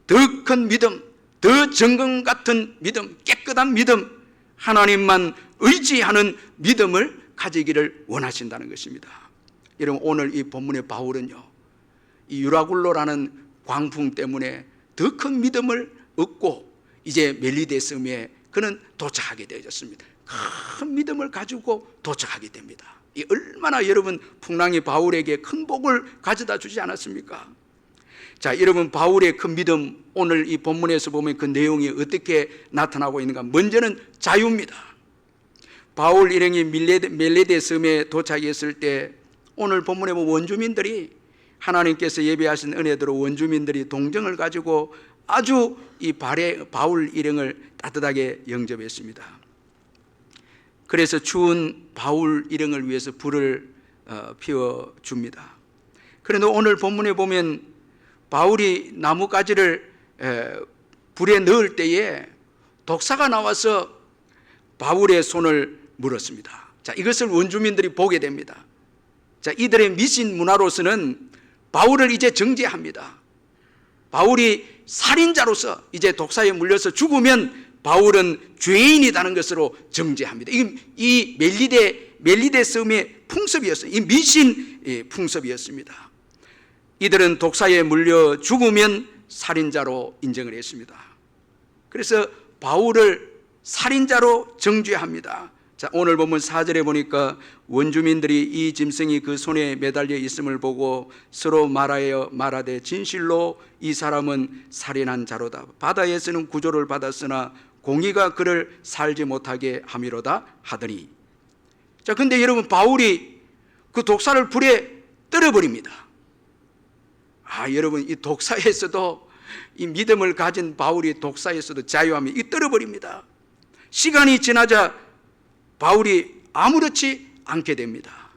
더 큰 믿음, 더 정금 같은 믿음, 깨끗한 믿음, 하나님만 의지하는 믿음을 가지기를 원하신다는 것입니다. 여러분, 오늘 이 본문의 바울은요, 이 유라굴로라는 광풍 때문에 더 큰 믿음을 얻고 이제 멜리데 섬에 그는 도착하게 되어졌습니다. 큰 믿음을 가지고 도착하게 됩니다. 이 얼마나 여러분 풍랑이 바울에게 큰 복을 가져다 주지 않았습니까? 자, 여러분, 바울의 큰 믿음, 오늘 이 본문에서 보면 그 내용이 어떻게 나타나고 있는가? 먼저는 자유입니다. 바울 일행이 멜리데 섬에 도착했을 때 오늘 본문에 보면 원주민들이, 하나님께서 예배하신 은혜대로 원주민들이 동정을 가지고 아주 이 바울 일행을 따뜻하게 영접했습니다. 그래서 추운 바울 일행을 위해서 불을 피워줍니다. 그런데 오늘 본문에 보면 바울이 나뭇가지를 불에 넣을 때에 독사가 나와서 바울의 손을 물었습니다. 자, 이것을 원주민들이 보게 됩니다. 자, 이들의 미신 문화로서는 바울을 이제 정죄합니다. 바울이 살인자로서 이제 독사에 물려서 죽으면 바울은 죄인이라는 것으로 정죄합니다. 이 멜리데 섬의 풍습이었어요. 이 미신 풍습이었습니다. 이들은 독사에 물려 죽으면 살인자로 인정을 했습니다. 그래서 바울을 살인자로 정죄합니다. 자, 오늘 보면 4절에 보니까 원주민들이 이 짐승이 그 손에 매달려 있음을 보고 서로 말하되 진실로 이 사람은 살인한 자로다. 바다에서는 구조를 받았으나 공의가 그를 살지 못하게 함이로다 하더니. 자, 근데 여러분, 바울이 그 독사를 불에 떨어버립니다. 여러분, 이 독사에서도, 이 믿음을 가진 바울이 독사에서도 자유하면 이 떨어버립니다. 시간이 지나자 바울이 아무렇지 않게 됩니다.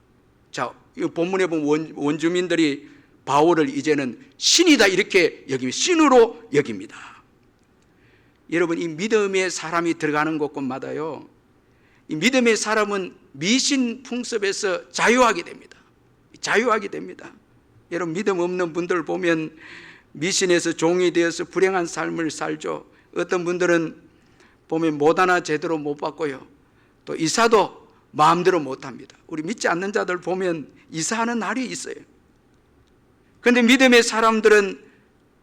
자, 이 본문에 보면 원주민들이 바울을 이제는 신이다 이렇게 여기면 신으로 여깁니다. 여러분, 이 믿음의 사람이 들어가는 곳곳마다요, 이 믿음의 사람은 미신 풍습에서 자유하게 됩니다. 자유하게 됩니다. 여러분, 믿음 없는 분들 보면 미신에서 종이 되어서 불행한 삶을 살죠. 어떤 분들은 보면 못 하나 제대로 못 받고요, 또 이사도 마음대로 못 합니다. 우리 믿지 않는 자들 보면 이사하는 날이 있어요. 그런데 믿음의 사람들은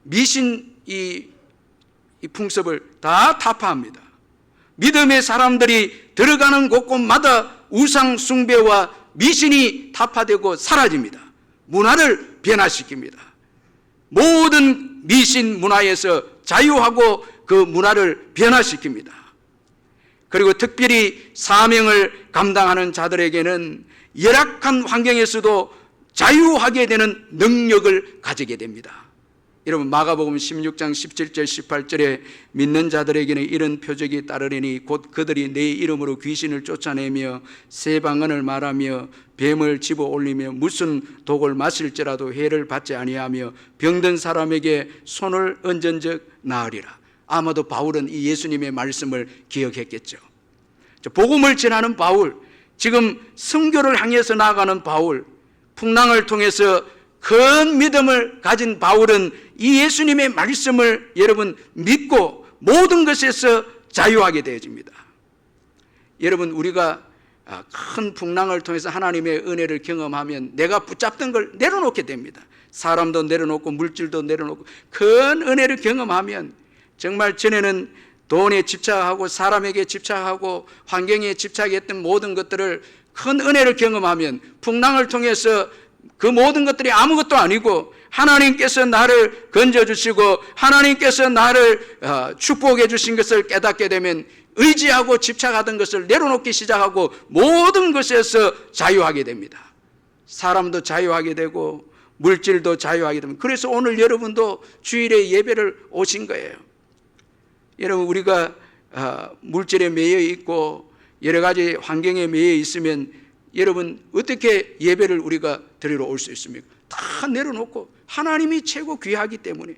미신 이 풍습을 다 타파합니다. 믿음의 사람들이 들어가는 곳곳마다 우상 숭배와 미신이 타파되고 사라집니다. 문화를 변화시킵니다. 모든 미신 문화에서 자유하고 그 문화를 변화시킵니다. 그리고 특별히 사명을 감당하는 자들에게는 열악한 환경에서도 자유하게 되는 능력을 가지게 됩니다. 여러분, 마가복음 16장 17절 18절에 믿는 자들에게는 이런 표적이 따르리니 곧 그들이 내 이름으로 귀신을 쫓아내며 새 방언을 말하며 뱀을 집어 올리며 무슨 독을 마실지라도 해를 받지 아니하며 병든 사람에게 손을 얹은 적 나으리라. 아마도 바울은 이 예수님의 말씀을 기억했겠죠. 복음을 전하는 바울, 지금 선교를 향해서 나아가는 바울, 풍랑을 통해서 큰 믿음을 가진 바울은 이 예수님의 말씀을 여러분 믿고 모든 것에서 자유하게 되어집니다. 여러분, 우리가 큰 풍랑을 통해서 하나님의 은혜를 경험하면 내가 붙잡던 걸 내려놓게 됩니다. 사람도 내려놓고 물질도 내려놓고 큰 은혜를 경험하면, 정말 전에는 돈에 집착하고 사람에게 집착하고 환경에 집착했던 모든 것들을 큰 은혜를 경험하면 풍랑을 통해서 그 모든 것들이 아무것도 아니고 하나님께서 나를 건져주시고 하나님께서 나를 축복해 주신 것을 깨닫게 되면 의지하고 집착하던 것을 내려놓기 시작하고 모든 것에서 자유하게 됩니다. 사람도 자유하게 되고 물질도 자유하게 됩니다. 그래서 오늘 여러분도 주일에 예배를 오신 거예요. 여러분, 우리가 물질에 매여 있고 여러 가지 환경에 매여 있으면 여러분 어떻게 예배를 우리가 드리러 올 수 있습니까? 다 내려놓고 하나님이 최고 귀하기 때문에,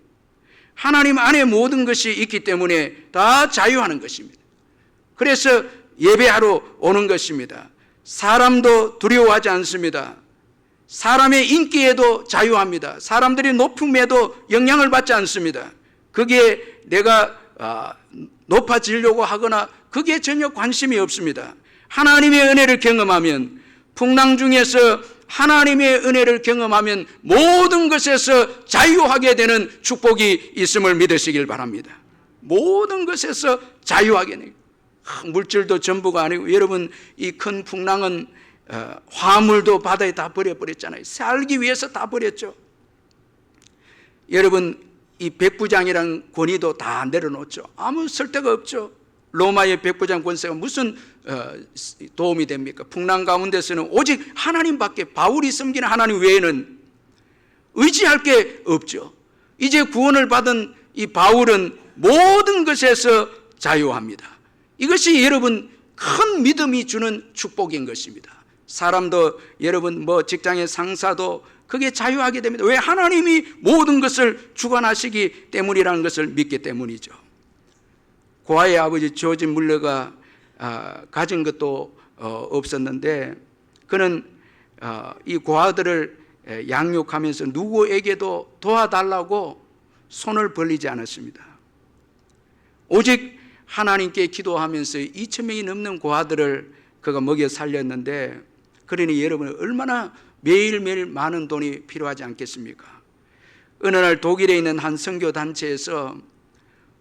하나님 안에 모든 것이 있기 때문에 다 자유하는 것입니다. 그래서 예배하러 오는 것입니다. 사람도 두려워하지 않습니다. 사람의 인기에도 자유합니다. 사람들이 높음에도 영향을 받지 않습니다. 그게 내가 높아지려고 하거나 그게 전혀 관심이 없습니다. 하나님의 은혜를 경험하면, 풍랑 중에서 하나님의 은혜를 경험하면 모든 것에서 자유하게 되는 축복이 있음을 믿으시길 바랍니다. 모든 것에서 자유하게 되는, 물질도 전부가 아니고, 여러분 이 큰 풍랑은 화물도 바다에 다 버려버렸잖아요. 살기 위해서 다 버렸죠. 여러분 이 백부장이라는 권위도 다 내려놓죠. 아무 쓸데가 없죠. 로마의 백부장 권세가 무슨 도움이 됩니까? 풍랑 가운데서는 오직 하나님밖에, 바울이 섬기는 하나님 외에는 의지할 게 없죠. 이제 구원을 받은 이 바울은 모든 것에서 자유합니다. 이것이 여러분 큰 믿음이 주는 축복인 것입니다. 사람도 여러분 직장의 상사도 그게 자유하게 됩니다. 왜? 하나님이 모든 것을 주관하시기 때문이라는 것을 믿기 때문이죠. 고아의 아버지 조지 물러가 가진 것도 없었는데, 그는 이 고아들을 양육하면서 누구에게도 도와달라고 손을 벌리지 않았습니다. 오직 하나님께 기도하면서 2,000명이 넘는 고아들을 그가 먹여 살렸는데, 그러니 여러분 얼마나 매일매일 많은 돈이 필요하지 않겠습니까? 어느 날 독일에 있는 한 선교 단체에서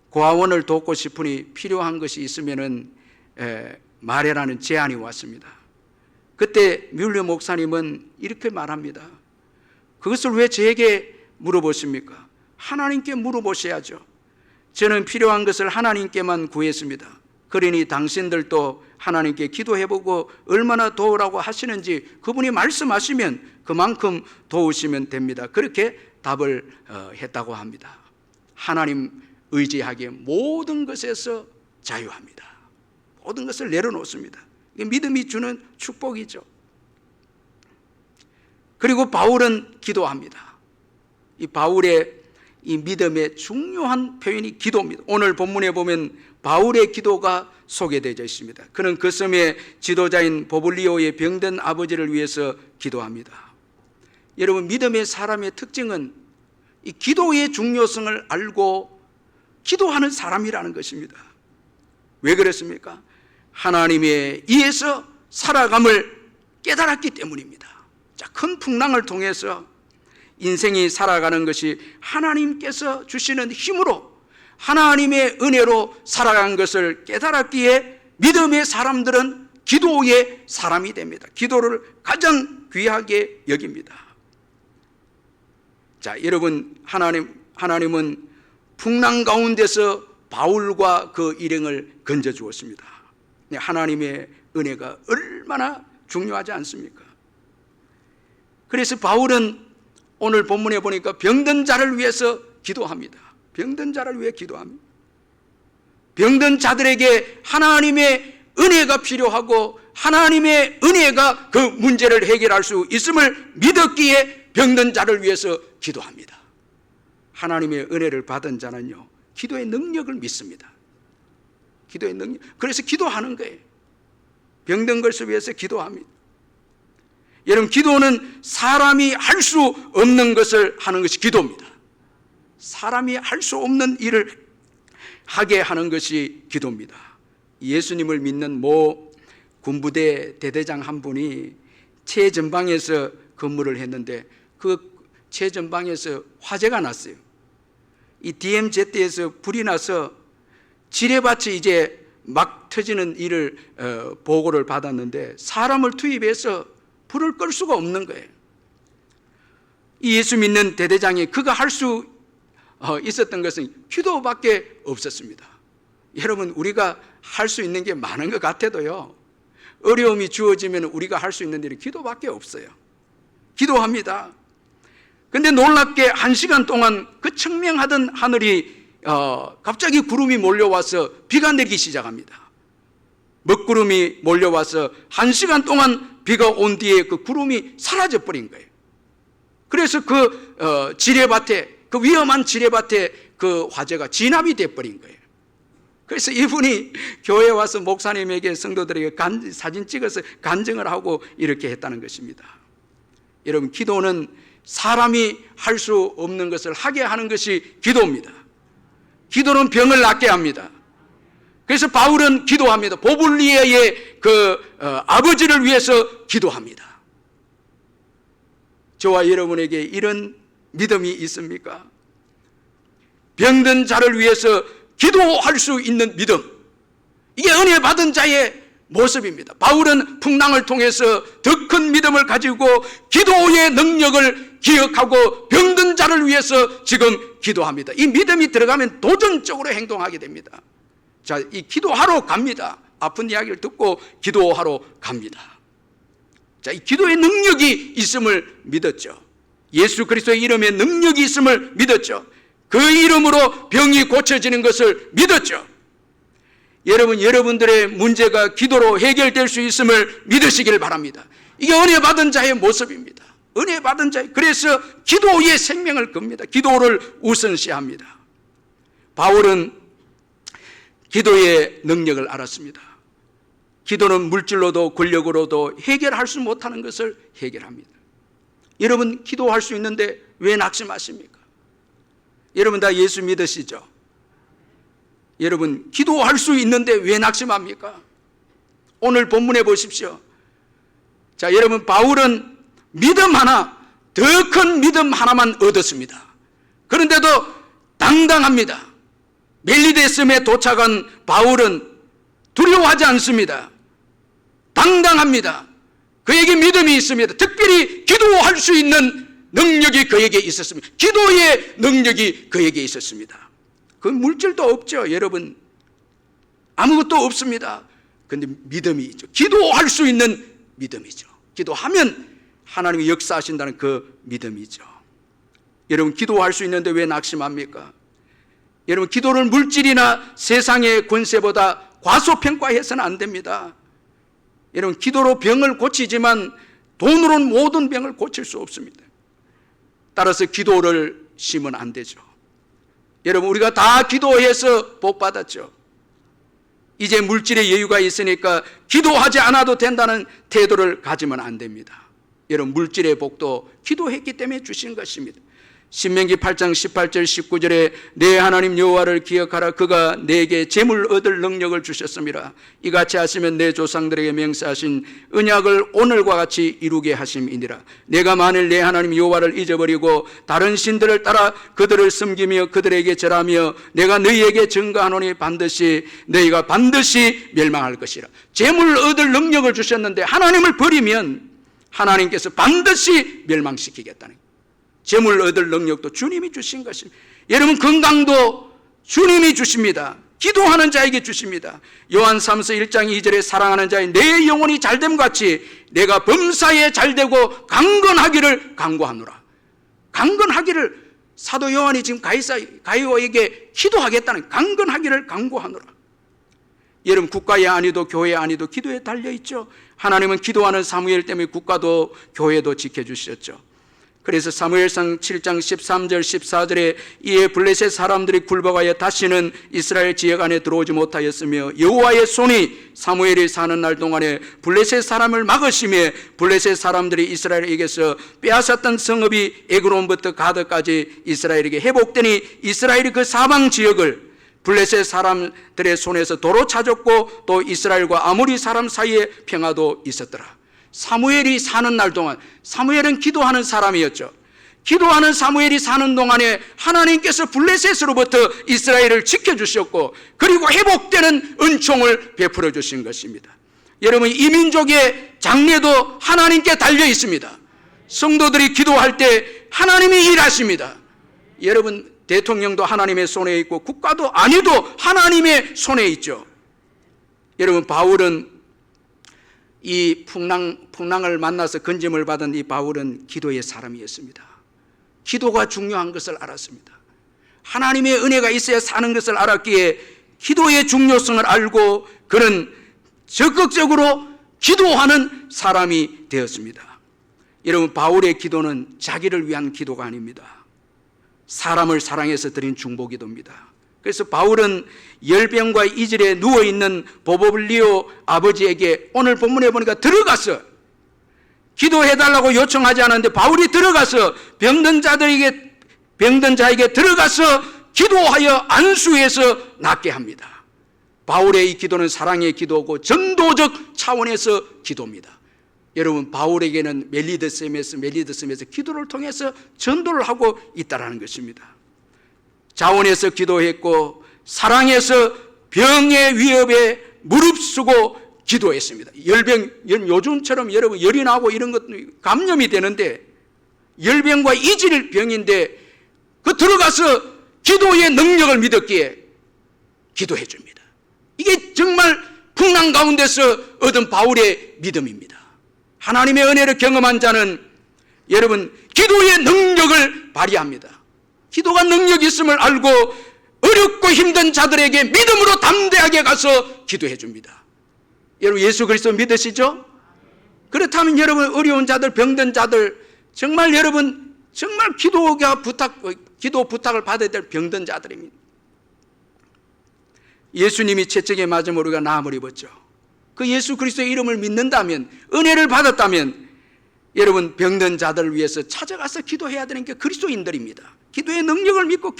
고아원을 돕고 싶으니 필요한 것이 있으면은 말해라는 제안이 왔습니다. 그때 뮬러 목사님은 이렇게 말합니다. 그것을 왜 저에게 물어보십니까? 하나님께 물어보셔야죠. 저는 필요한 것을 하나님께만 구했습니다. 그러니 당신들도 하나님께 기도해보고 얼마나 도우라고 하시는지 그분이 말씀하시면 그만큼 도우시면 됩니다. 그렇게 답을 했다고 합니다. 하나님 의지하기에 모든 것에서 자유합니다. 모든 것을 내려놓습니다. 이게 믿음이 주는 축복이죠. 그리고 바울은 기도합니다. 이 바울의 이 믿음의 중요한 표현이 기도입니다. 오늘 본문에 보면 바울의 기도가 소개되어 있습니다. 그는 그 섬의 지도자인 보블리오의 병든 아버지를 위해서 기도합니다. 여러분, 믿음의 사람의 특징은 이 기도의 중요성을 알고 기도하는 사람이라는 것입니다. 왜 그렇습니까? 하나님에 의해서 살아감을 깨달았기 때문입니다. 자, 큰 풍랑을 통해서 인생이 살아가는 것이 하나님께서 주시는 힘으로, 하나님의 은혜로 살아간 것을 깨달았기에 믿음의 사람들은 기도의 사람이 됩니다. 기도를 가장 귀하게 여깁니다. 자, 여러분, 하나님은 풍랑 가운데서 바울과 그 일행을 건져 주었습니다. 하나님의 은혜가 얼마나 중요하지 않습니까? 그래서 바울은 오늘 본문에 보니까 병든 자를 위해서 기도합니다. 병든 자를 위해 기도합니다. 병든 자들에게 하나님의 은혜가 필요하고 하나님의 은혜가 그 문제를 해결할 수 있음을 믿었기에 병든 자를 위해서 기도합니다. 하나님의 은혜를 받은 자는요, 기도의 능력을 믿습니다. 기도의 능력. 그래서 기도하는 거예요. 병든 것을 위해서 기도합니다. 여러분, 기도는 사람이 할 수 없는 것을 하는 것이 기도입니다. 사람이 할 수 없는 일을 하게 하는 것이 기도입니다. 예수님을 믿는 모 군부대 대대장 한 분이 최전방에서 근무를 했는데 그 최전방에서 화재가 났어요. 이 DMZ에서 불이 나서 지뢰밭이 이제 막 터지는 일을 보고를 받았는데 사람을 투입해서 불을 끌 수가 없는 거예요. 이 예수 믿는 대대장이 그가 할 수 있었던 것은 기도밖에 없었습니다. 여러분, 우리가 할 수 있는 게 많은 것 같아도요, 어려움이 주어지면 우리가 할 수 있는 일이 기도밖에 없어요. 기도합니다. 근데 놀랍게 1시간 동안 그 청명하던 하늘이 갑자기 구름이 몰려와서 비가 내리기 시작합니다. 먹구름이 몰려와서 1시간 동안 비가 온 뒤에 그 구름이 사라져 버린 거예요. 그래서 그 지뢰밭에, 그 위험한 지뢰밭에 그 화재가 진압이 돼 버린 거예요. 그래서 이분이 교회에 와서 목사님에게, 성도들에게 사진 찍어서 간증을 하고 이렇게 했다는 것입니다. 여러분, 기도는 사람이 할 수 없는 것을 하게 하는 것이 기도입니다. 기도는 병을 낫게 합니다. 그래서 바울은 기도합니다. 보블리아의 그 아버지를 위해서 기도합니다. 저와 여러분에게 이런 믿음이 있습니까? 병든 자를 위해서 기도할 수 있는 믿음, 이게 은혜 받은 자의 모습입니다. 바울은 풍랑을 통해서 더 큰 믿음을 가지고 기도의 능력을 기억하고 병든 자를 위해서 지금 기도합니다. 이 믿음이 들어가면 도전적으로 행동하게 됩니다. 자, 이 기도하러 갑니다. 아픈 이야기를 듣고 기도하러 갑니다. 자, 이 기도의 능력이 있음을 믿었죠. 예수 그리스도의 이름에 능력이 있음을 믿었죠. 그 이름으로 병이 고쳐지는 것을 믿었죠. 여러분, 여러분들의 문제가 기도로 해결될 수 있음을 믿으시길 바랍니다. 이게 은혜 받은 자의 모습입니다. 은혜 받은 자, 그래서 기도의 생명을 겁니다. 기도를 우선시합니다. 바울은 기도의 능력을 알았습니다. 기도는 물질로도 권력으로도 해결할 수 못하는 것을 해결합니다. 여러분, 기도할 수 있는데 왜 낙심하십니까? 여러분 다 예수 믿으시죠? 여러분, 기도할 수 있는데 왜 낙심합니까? 오늘 본문에 보십시오. 자, 여러분, 바울은 믿음 하나, 더 큰 믿음 하나만 얻었습니다. 그런데도 당당합니다. 멜리데섬에 도착한 바울은 두려워하지 않습니다. 당당합니다. 그에게 믿음이 있습니다. 특별히 기도할 수 있는 능력이 그에게 있었습니다. 기도의 능력이 그에게 있었습니다. 그 물질도 없죠, 여러분. 아무것도 없습니다. 그런데 믿음이 있죠. 기도할 수 있는 믿음이죠. 기도하면 하나님이 역사하신다는 그 믿음이죠. 여러분, 기도할 수 있는데 왜 낙심합니까? 여러분, 기도를 물질이나 세상의 권세보다 과소평가해서는 안 됩니다. 여러분, 기도로 병을 고치지만 돈으로는 모든 병을 고칠 수 없습니다. 따라서 기도를 쉬면 안 되죠. 여러분, 우리가 다 기도해서 복 받았죠. 이제 물질의 여유가 있으니까 기도하지 않아도 된다는 태도를 가지면 안 됩니다. 여러분, 물질의 복도 기도했기 때문에 주신 것입니다. 신명기 8장 18절 19절에 내 하나님 여호와를 기억하라. 그가 내게 재물 얻을 능력을 주셨습니다. 이같이 하시면 내 조상들에게 맹세하신 언약을 오늘과 같이 이루게 하심이니라. 내가 만일 내 하나님 여호와를 잊어버리고 다른 신들을 따라 그들을 섬기며 그들에게 절하며 내가 너희에게 증거하노니 너희가 반드시 멸망할 것이라. 재물 얻을 능력을 주셨는데 하나님을 버리면 하나님께서 반드시 멸망시키겠다는 거예요. 재물 얻을 능력도 주님이 주신 것입니다. 여러분, 건강도 주님이 주십니다. 기도하는 자에게 주십니다. 요한 3서 1장 2절에 사랑하는 자의 내 영혼이 잘됨 같이 내가 범사에 잘되고 강건하기를 간구하노라. 강건하기를 사도 요한이 지금 가이오에게 기도하겠다는, 강건하기를 간구하노라. 여러분, 국가에 아니도 교회에 아니도 기도에 달려있죠. 하나님은 기도하는 사무엘 때문에 국가도 교회도 지켜주셨죠. 그래서 사무엘상 7장 13절 14절에 이에 블레셋 사람들이 굴복하여 다시는 이스라엘 지역 안에 들어오지 못하였으며 여호와의 손이 사무엘이 사는 날 동안에 블레셋 사람을 막으시며 블레셋 사람들이 이스라엘에게서 빼앗았던 성읍이 에그론부터 가드까지 이스라엘에게 회복되니 이스라엘이 그 사방 지역을 블레셋 사람들의 손에서 도로 찾았고 또 이스라엘과 아모리 사람 사이에 평화도 있었더라. 사무엘이 사는 날 동안, 사무엘은 기도하는 사람이었죠. 기도하는 사무엘이 사는 동안에 하나님께서 블레셋으로부터 이스라엘을 지켜주셨고 그리고 회복되는 은총을 베풀어 주신 것입니다. 여러분, 이 민족의 장래도 하나님께 달려 있습니다. 성도들이 기도할 때 하나님이 일하십니다. 여러분, 대통령도 하나님의 손에 있고 국가도 안위도 하나님의 손에 있죠. 여러분, 바울은 이 풍랑을 만나서 건짐을 받은 이 바울은 기도의 사람이었습니다. 기도가 중요한 것을 알았습니다. 하나님의 은혜가 있어야 사는 것을 알았기에 기도의 중요성을 알고 그는 적극적으로 기도하는 사람이 되었습니다. 여러분, 바울의 기도는 자기를 위한 기도가 아닙니다. 사람을 사랑해서 드린 중보기도입니다. 그래서 바울은 열병과 이질에 누워있는 보볼리오 아버지에게 오늘 본문에 보니까 들어가서 기도해달라고 요청하지 않았는데 바울이 들어가서 병든 자에게 들어가서 기도하여 안수해서 낫게 합니다. 바울의 이 기도는 사랑의 기도고 전도적 차원에서 기도입니다. 여러분, 바울에게는 멜리드sem에서 기도를 통해서 전도를 하고 있다는 것입니다. 자원해서 기도했고 사랑해서 병의 위협에 무릅쓰고 기도했습니다. 열병, 요즘처럼 여러분 열이 나고 이런 것 감염이 되는데 열병과 이질병인데 그 들어가서 기도의 능력을 믿었기에 기도해 줍니다. 이게 정말 풍랑 가운데서 얻은 바울의 믿음입니다. 하나님의 은혜를 경험한 자는 여러분 기도의 능력을 발휘합니다. 기도가 능력이 있음을 알고 어렵고 힘든 자들에게 믿음으로 담대하게 가서 기도해 줍니다. 여러분, 예수 그리스도 믿으시죠? 그렇다면 여러분, 어려운 자들, 병든 자들, 정말 여러분 정말 기도 부탁을 받아야 될 병든 자들입니다. 예수님이 채찍에 맞으면 우리가 나음을 입었죠. 그 예수 그리스도의 이름을 믿는다면, 은혜를 받았다면 여러분 병든 자들을 위해서 찾아가서 기도해야 되는 게 그리스도인들입니다. 기도의 능력을 믿고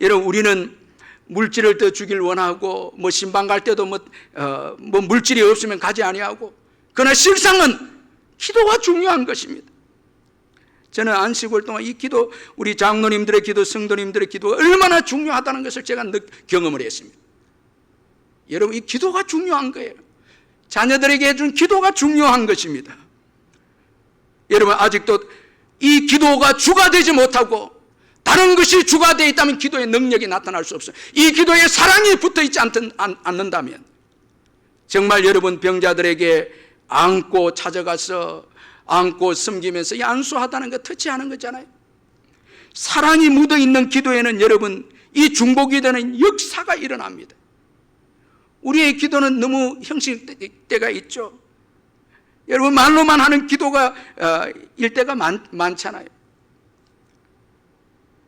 여러분, 우리는 물질을 더 주길 원하고 신방 갈 때도 물질이 없으면 가지 아니하고, 그러나 실상은 기도가 중요한 것입니다. 저는 안식월 동안 이 기도, 우리 장로님들의 기도, 성도님들의 기도가 얼마나 중요하다는 것을 제가 경험을 했습니다. 여러분, 이 기도가 중요한 거예요. 자녀들에게 해준 기도가 중요한 것입니다. 여러분, 아직도 이 기도가 주가 되지 못하고 다른 것이 주가 되어 있다면 기도의 능력이 나타날 수 없어요. 이 기도에 사랑이 붙어 있지 않는다면 정말 여러분 병자들에게 안고 찾아가서 안고 섬기면서 이 안수하다는 거 터치하는 거잖아요. 사랑이 묻어 있는 기도에는 여러분 이 중보기도는 역사가 일어납니다. 우리의 기도는 너무 형식때가 있죠. 여러분, 말로만 하는 기도가 일때가 많잖아요.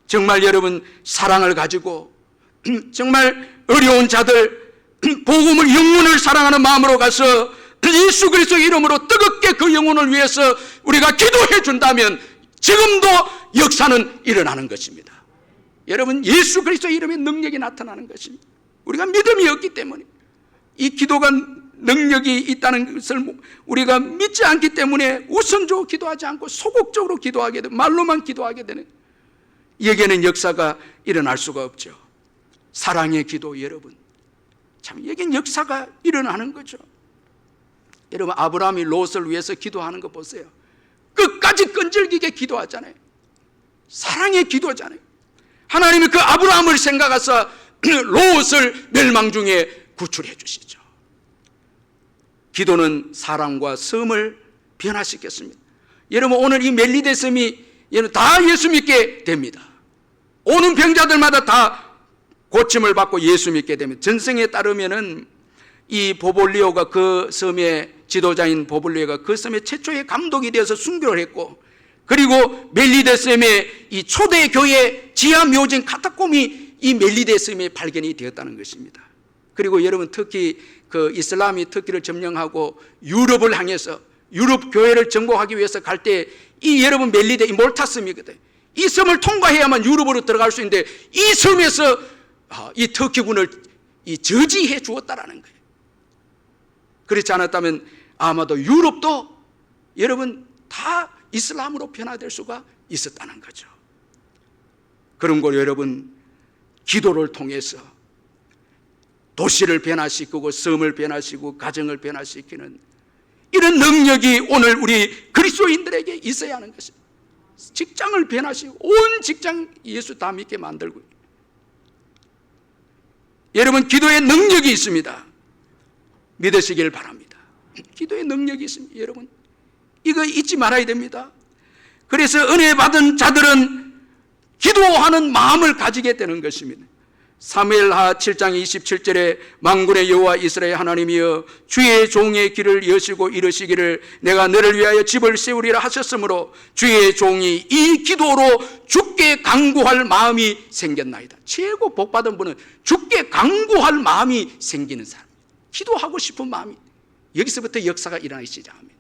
정말 여러분 사랑을 가지고 정말 어려운 자들 복음을, 영혼을 사랑하는 마음으로 가서 예수 그리스도 이름으로 뜨겁게 그 영혼을 위해서 우리가 기도해 준다면 지금도 역사는 일어나는 것입니다. 여러분, 예수 그리스도 이름의 능력이 나타나는 것입니다. 우리가 믿음이 없기 때문에, 이 기도가 능력이 있다는 것을 우리가 믿지 않기 때문에 우선적으로 기도하지 않고 소극적으로 기도하게 되고 말로만 기도하게 되는, 여기에는 역사가 일어날 수가 없죠. 사랑의 기도, 여러분 참 여긴 역사가 일어나는 거죠. 여러분, 아브라함이 롯을 위해서 기도하는 거 보세요. 끝까지 끈질기게 기도하잖아요. 사랑의 기도잖아요. 하나님이 그 아브라함을 생각해서 롯을 멸망 중에 구출해 주시죠. 기도는 사랑과 섬을 변화시켰습니다. 여러분, 오늘 이 멜리데섬이 다 예수 믿게 됩니다. 오는 병자들마다 다 고침을 받고 예수 믿게 됩니다. 전승에 따르면은 이 보볼리오가 그 섬의 지도자인 보볼리오가 그 섬의 최초의 감독이 되어서 순교를 했고, 그리고 멜리데셈의 이 초대 교회 지하 묘진 카타콤이 이 멜리데셈에 발견이 되었다는 것입니다. 그리고 여러분, 특히 그 이슬람이 터키를 점령하고 유럽을 향해서 유럽 교회를 정복하기 위해서 갈 때 이 여러분 멜리데 이 몰타 섬이거든. 이 섬을 통과해야만 유럽으로 들어갈 수 있는데 이 섬에서 이 터키군을 이 저지해 주었다라는 거예요. 그렇지 않았다면 아마도 유럽도 여러분 다 이슬람으로 변화될 수가 있었다는 거죠. 그런 걸 여러분, 기도를 통해서 도시를 변화시키고 섬을 변화시키고 가정을 변화시키는 이런 능력이 오늘 우리 그리스도인들에게 있어야 하는 것입니다. 직장을 변화시키고 온 직장 예수 다 믿게 만들고, 여러분 기도의 능력이 있습니다. 믿으시길 바랍니다. 기도의 능력이 있습니다. 여러분 이거 잊지 말아야 됩니다. 그래서 은혜 받은 자들은 기도하는 마음을 가지게 되는 것입니다. 사무엘하 7장 27절에 만군의 여호와 이스라엘 하나님이여 주의 종의 길을 여시고 이르시기를 내가 너를 위하여 집을 세우리라 하셨으므로 주의 종이 이 기도로 주께 간구할 마음이 생겼나이다. 최고 복받은 분은 주께 간구할 마음이 생기는 사람, 기도하고 싶은 마음이, 여기서부터 역사가 일어나기 시작합니다.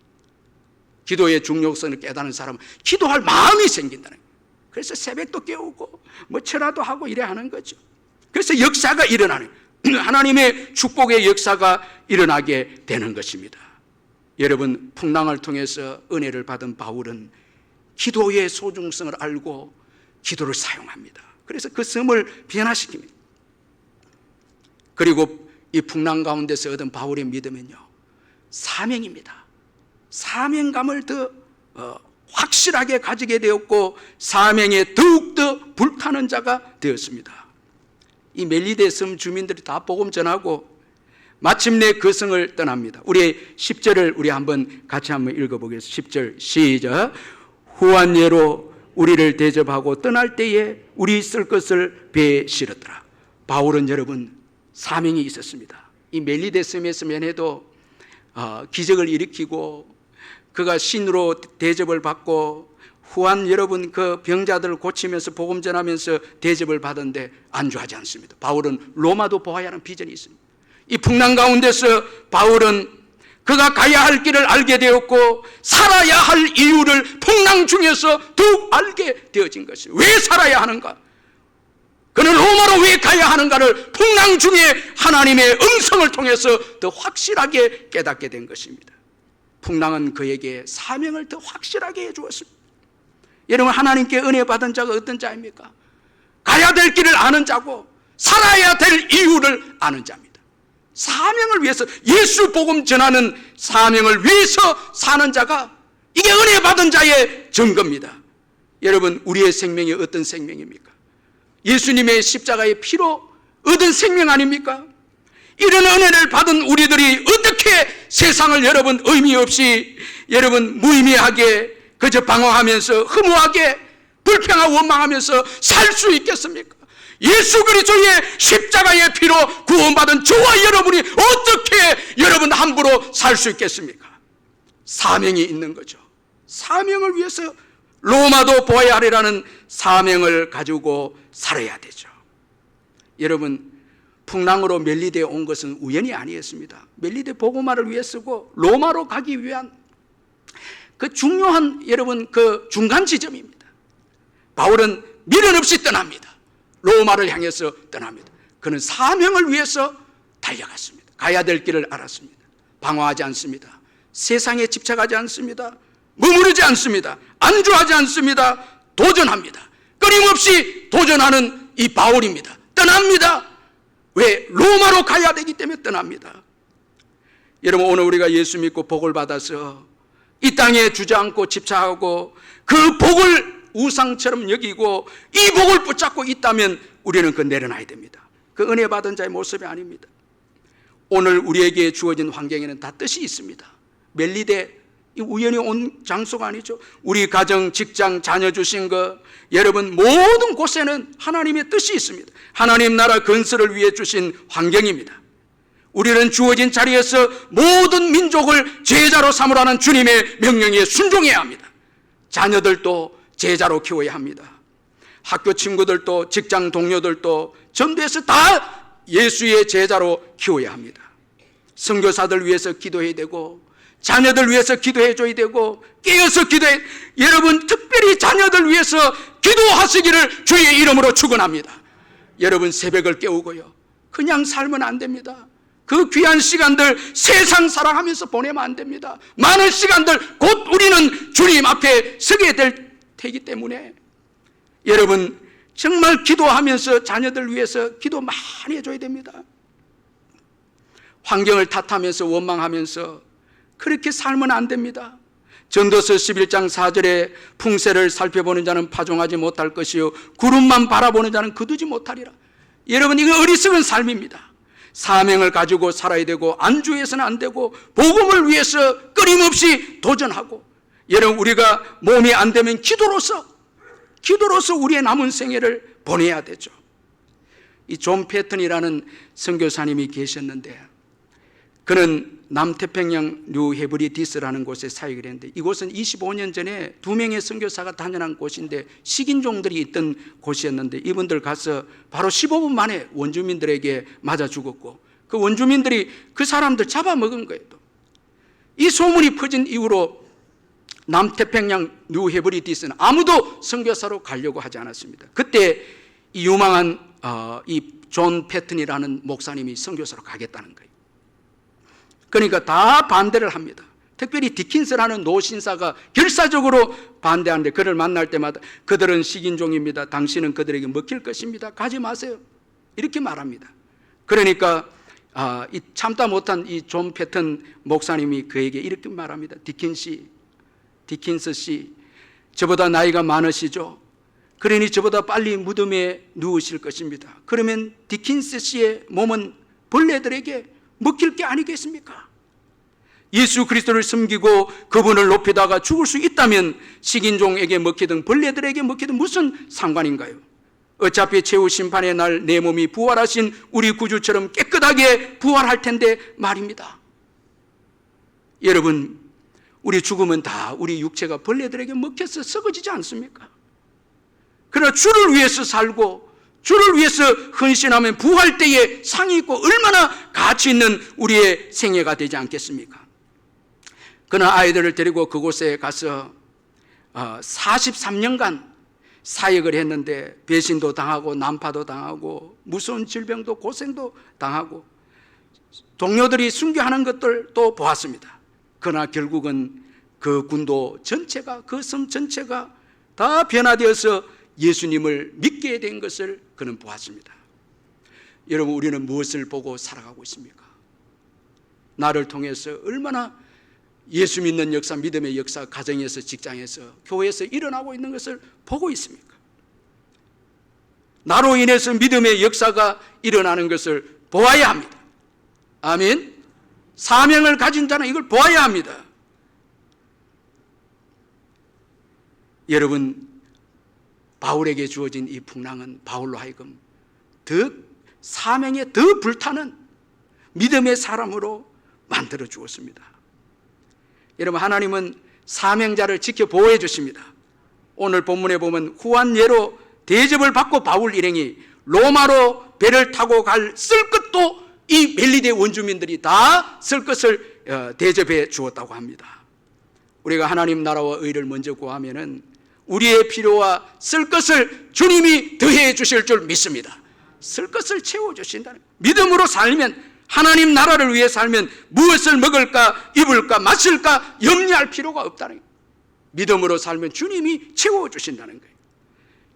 기도의 중요성을 깨닫는 사람은 기도할 마음이 생긴다는 거예요. 그래서 새벽도 깨우고 뭐 철화도 하고 이래 하는 거죠. 그래서 역사가 일어나는, 하나님의 축복의 역사가 일어나게 되는 것입니다. 여러분, 풍랑을 통해서 은혜를 받은 바울은 기도의 소중성을 알고 기도를 사용합니다. 그래서 그 섬을 변화시킵니다. 그리고 이 풍랑 가운데서 얻은 바울의 믿음은요, 사명입니다. 사명감을 더 확실하게 가지게 되었고 사명에 더욱더 불타는 자가 되었습니다. 이 멜리데 섬 주민들이 다 복음 전하고 마침내 그 성을 떠납니다. 우리 10절을 우리 한번 같이 한번 읽어보겠습니다. 10절 시작. 후한 예로 우리를 대접하고 떠날 때에 우리 쓸 것을 배에 실었더라. 바울은 여러분 사명이 있었습니다. 이 멜리데 섬에서만 해도 기적을 일으키고 그가 신으로 대접을 받고 후한 여러분 그 병자들을 고치면서 복음 전하면서 대접을 받았는데 안주하지 않습니다. 바울은 로마도 보아야 하는 비전이 있습니다. 이 풍랑 가운데서 바울은 그가 가야 할 길을 알게 되었고 살아야 할 이유를 풍랑 중에서 더욱 알게 되어진 것이에요. 왜 살아야 하는가? 그는 로마로 왜 가야 하는가를 풍랑 중에 하나님의 음성을 통해서 더 확실하게 깨닫게 된 것입니다. 풍랑은 그에게 사명을 더 확실하게 해주었습니다. 여러분, 하나님께 은혜 받은 자가 어떤 자입니까? 가야 될 길을 아는 자고 살아야 될 이유를 아는 자입니다. 사명을 위해서, 예수 복음 전하는 사명을 위해서 사는 자가, 이게 은혜 받은 자의 증거입니다. 여러분, 우리의 생명이 어떤 생명입니까? 예수님의 십자가의 피로 얻은 생명 아닙니까? 이런 은혜를 받은 우리들이 어떻게 세상을 여러분 의미 없이 여러분 무의미하게 그저 방황하면서 허무하게 불평하고 원망하면서 살 수 있겠습니까? 예수 그리스도의 십자가의 피로 구원받은 저와 여러분이 어떻게 여러분 함부로 살 수 있겠습니까? 사명이 있는 거죠. 사명을 위해서 로마도 보아야 하리라는 사명을 가지고 살아야 되죠. 여러분, 풍랑으로 멜리데에 온 것은 우연이 아니었습니다. 멜리데 복음화를 위해 쓰고 로마로 가기 위한 그 중요한 여러분 그 중간 지점입니다. 바울은 미련 없이 떠납니다. 로마를 향해서 떠납니다. 그는 사명을 위해서 달려갔습니다. 가야 될 길을 알았습니다. 방황하지 않습니다. 세상에 집착하지 않습니다. 머무르지 않습니다. 안주하지 않습니다. 도전합니다. 끊임없이 도전하는 이 바울입니다. 떠납니다. 왜? 로마로 가야 되기 때문에 떠납니다. 여러분, 오늘 우리가 예수 믿고 복을 받아서 이 땅에 주저앉고 집착하고 그 복을 우상처럼 여기고 이 복을 붙잡고 있다면 우리는 그 내려놔야 됩니다. 그 은혜 받은 자의 모습이 아닙니다. 오늘 우리에게 주어진 환경에는 다 뜻이 있습니다. 멜리데 우연히 온 장소가 아니죠. 우리 가정, 직장, 자녀 주신 것, 여러분 모든 곳에는 하나님의 뜻이 있습니다. 하나님 나라 건설을 위해 주신 환경입니다. 우리는 주어진 자리에서 모든 민족을 제자로 삼으라는 주님의 명령에 순종해야 합니다. 자녀들도 제자로 키워야 합니다. 학교 친구들도 직장 동료들도 전도해서 다 예수의 제자로 키워야 합니다. 선교사들 위해서 기도해야 되고 자녀들 위해서 기도해 줘야 되고 깨어서 기도해. 여러분 특별히 자녀들 위해서 기도하시기를 주의 이름으로 축원합니다. 여러분 새벽을 깨우고요, 그냥 살면 안 됩니다. 그 귀한 시간들 세상 사랑하면서 보내면 안 됩니다. 많은 시간들 곧 우리는 주님 앞에 서게 될 테기 때문에 여러분 정말 기도하면서 자녀들 위해서 기도 많이 해줘야 됩니다. 환경을 탓하면서 원망하면서 그렇게 살면 안 됩니다. 전도서 11장 4절에 풍세를 살펴보는 자는 파종하지 못할 것이요 구름만 바라보는 자는 거두지 못하리라. 여러분 이거 어리석은 삶입니다. 사명을 가지고 살아야 되고 안주해서는 안 되고 복음을 위해서 끊임없이 도전하고, 여러분 우리가 몸이 안 되면 기도로서 우리의 남은 생애를 보내야 되죠. 이 존 패턴이라는 선교사님이 계셨는데 그는 남태평양 뉴헤브리디스라는 곳에 사역을 했는데 이곳은 25년 전에 2명의 선교사가 다녀난 곳인데 식인종들이 있던 곳이었는데 이분들 가서 바로 15분 만에 원주민들에게 맞아 죽었고 그 원주민들이 그 사람들 잡아먹은 거예요. 이 소문이 퍼진 이후로 남태평양 뉴헤브리디스는 아무도 선교사로 가려고 하지 않았습니다. 그때 이 유망한 이 존 패턴이라는 목사님이 선교사로 가겠다는 거예요. 그러니까 다 반대를 합니다. 특별히 디킨스라는 노신사가 결사적으로 반대하는데 그를 만날 때마다 그들은 식인종입니다. 당신은 그들에게 먹힐 것입니다. 가지 마세요. 이렇게 말합니다. 그러니까 이 참다 못한 이 존 패턴 목사님이 그에게 이렇게 말합니다. 디킨스 씨, 저보다 나이가 많으시죠? 그러니 저보다 빨리 무덤에 누우실 것입니다. 그러면 디킨스 씨의 몸은 벌레들에게 먹힐 게 아니겠습니까? 예수 그리스도를 섬기고 그분을 높이다가 죽을 수 있다면 식인종에게 먹히든 벌레들에게 먹히든 무슨 상관인가요? 어차피 최후 심판의 날 내 몸이 부활하신 우리 구주처럼 깨끗하게 부활할 텐데 말입니다. 여러분 우리 죽으면 다 우리 육체가 벌레들에게 먹혀서 썩어지지 않습니까? 그러나 주를 위해서 살고 주를 위해서 헌신하면 부활 때에 상이 있고 얼마나 가치 있는 우리의 생애가 되지 않겠습니까? 그러나 아이들을 데리고 그곳에 가서 43년간 사역을 했는데 배신도 당하고 난파도 당하고 무서운 질병도 고생도 당하고 동료들이 순교하는 것들도 보았습니다. 그러나 결국은 그 군도 전체가, 그 섬 전체가 다 변화되어서 예수님을 믿게 된 것을 그는 보았습니다. 여러분 우리는 무엇을 보고 살아가고 있습니까? 나를 통해서 얼마나 예수 믿는 역사, 믿음의 역사 가정에서, 직장에서, 교회에서 일어나고 있는 것을 보고 있습니까? 나로 인해서 믿음의 역사가 일어나는 것을 보아야 합니다. 아멘. 사명을 가진 자는 이걸 보아야 합니다. 여러분 바울에게 주어진 이 풍랑은 바울로 하여금 더 사명에 더 불타는 믿음의 사람으로 만들어 주었습니다. 여러분 하나님은 사명자를 지켜 보호해 주십니다. 오늘 본문에 보면 후한 예로 대접을 받고 바울 일행이 로마로 배를 타고 쓸 것도 이 멜리데 원주민들이 다 쓸 것을 대접해 주었다고 합니다. 우리가 하나님 나라와 의를 먼저 구하면은 우리의 필요와 쓸 것을 주님이 더해 주실 줄 믿습니다. 쓸 것을 채워주신다는, 믿음으로 살면, 하나님 나라를 위해 살면 무엇을 먹을까 입을까 마실까 염려할 필요가 없다는 거예요. 믿음으로 살면 주님이 채워주신다는 거예요.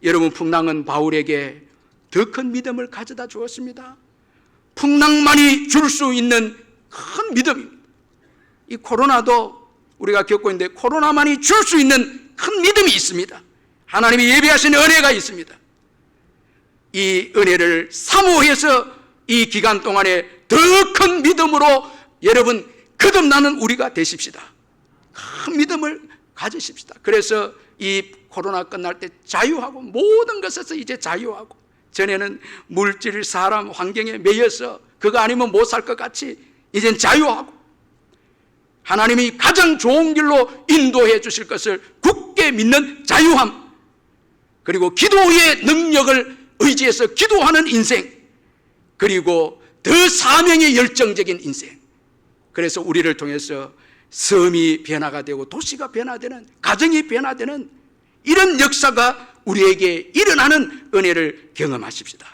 여러분 풍랑은 바울에게 더 큰 믿음을 가져다 주었습니다. 풍랑만이 줄 수 있는 큰 믿음입니다. 이 코로나도 우리가 겪고 있는데 코로나만이 줄 수 있는 큰 믿음이 있습니다. 하나님이 예비하신 은혜가 있습니다. 이 은혜를 사모해서 이 기간 동안에 더 큰 믿음으로 여러분 거듭나는 우리가 되십시다. 큰 믿음을 가지십시다. 그래서 이 코로나 끝날 때 자유하고 모든 것에서 이제 자유하고, 전에는 물질, 사람, 환경에 매여서 그거 아니면 못 살 것 같이 이젠 자유하고 하나님이 가장 좋은 길로 인도해 주실 것을 굳게 굳게 믿는 자유함, 그리고 기도의 능력을 의지해서 기도하는 인생, 그리고 더 사명의 열정적인 인생. 그래서 우리를 통해서 섬이 변화가 되고 도시가 변화되는, 가정이 변화되는 이런 역사가 우리에게 일어나는 은혜를 경험하십시다.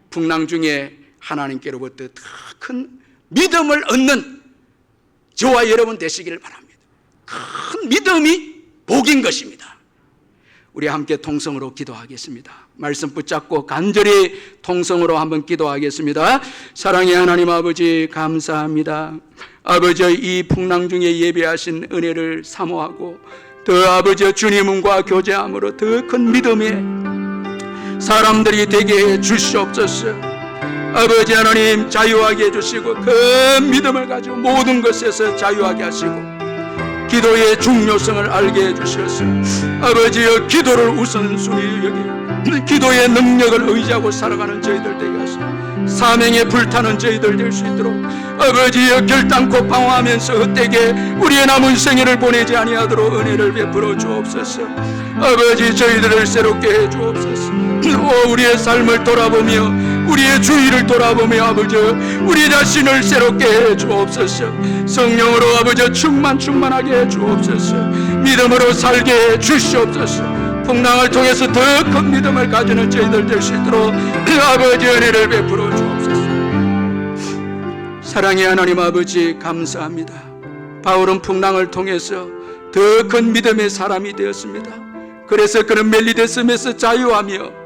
풍랑 중에 하나님께로부터 더 큰 믿음을 얻는 저와 여러분 되시기를 바랍니다. 큰 믿음이 복인 것입니다. 우리 함께 통성으로 기도하겠습니다. 말씀 붙잡고 간절히 통성으로 한번 기도하겠습니다. 사랑의 하나님 아버지, 감사합니다. 아버지, 이 풍랑 중에 예배하신 은혜를 사모하고 더 아버지 주님과 교제함으로 더 큰 믿음의 사람들이 되게 해 주시옵소서. 아버지 하나님, 자유하게 해주시고 그 믿음을 가지고 모든 것에서 자유하게 하시고 기도의 중요성을 알게 해주셔서 아버지여, 기도를 우선순위 여기 기도의 능력을 의지하고 살아가는 저희들 되게 하시고 사명에 불타는 저희들 될 수 있도록 아버지여, 결단코 방황하면서 헛되게 우리의 남은 생애를 보내지 아니하도록 은혜를 베풀어 주옵소서. 아버지, 저희들을 새롭게 해 주옵소서. 우리의 삶을 돌아보며 우리의 주위를 돌아보며 아버지, 우리 자신을 새롭게 해 주옵소서. 성령으로 아버지 충만하게 해 주옵소서. 믿음으로 살게 해 주시옵소서. 풍랑을 통해서 더 큰 믿음을 가지는 저희들 될 수 있도록 아버지 은혜를 베풀어 주옵소서. 사랑의 하나님 아버지, 감사합니다. 바울은 풍랑을 통해서 더 큰 믿음의 사람이 되었습니다. 그래서 그는 멜리데섬에서 자유하며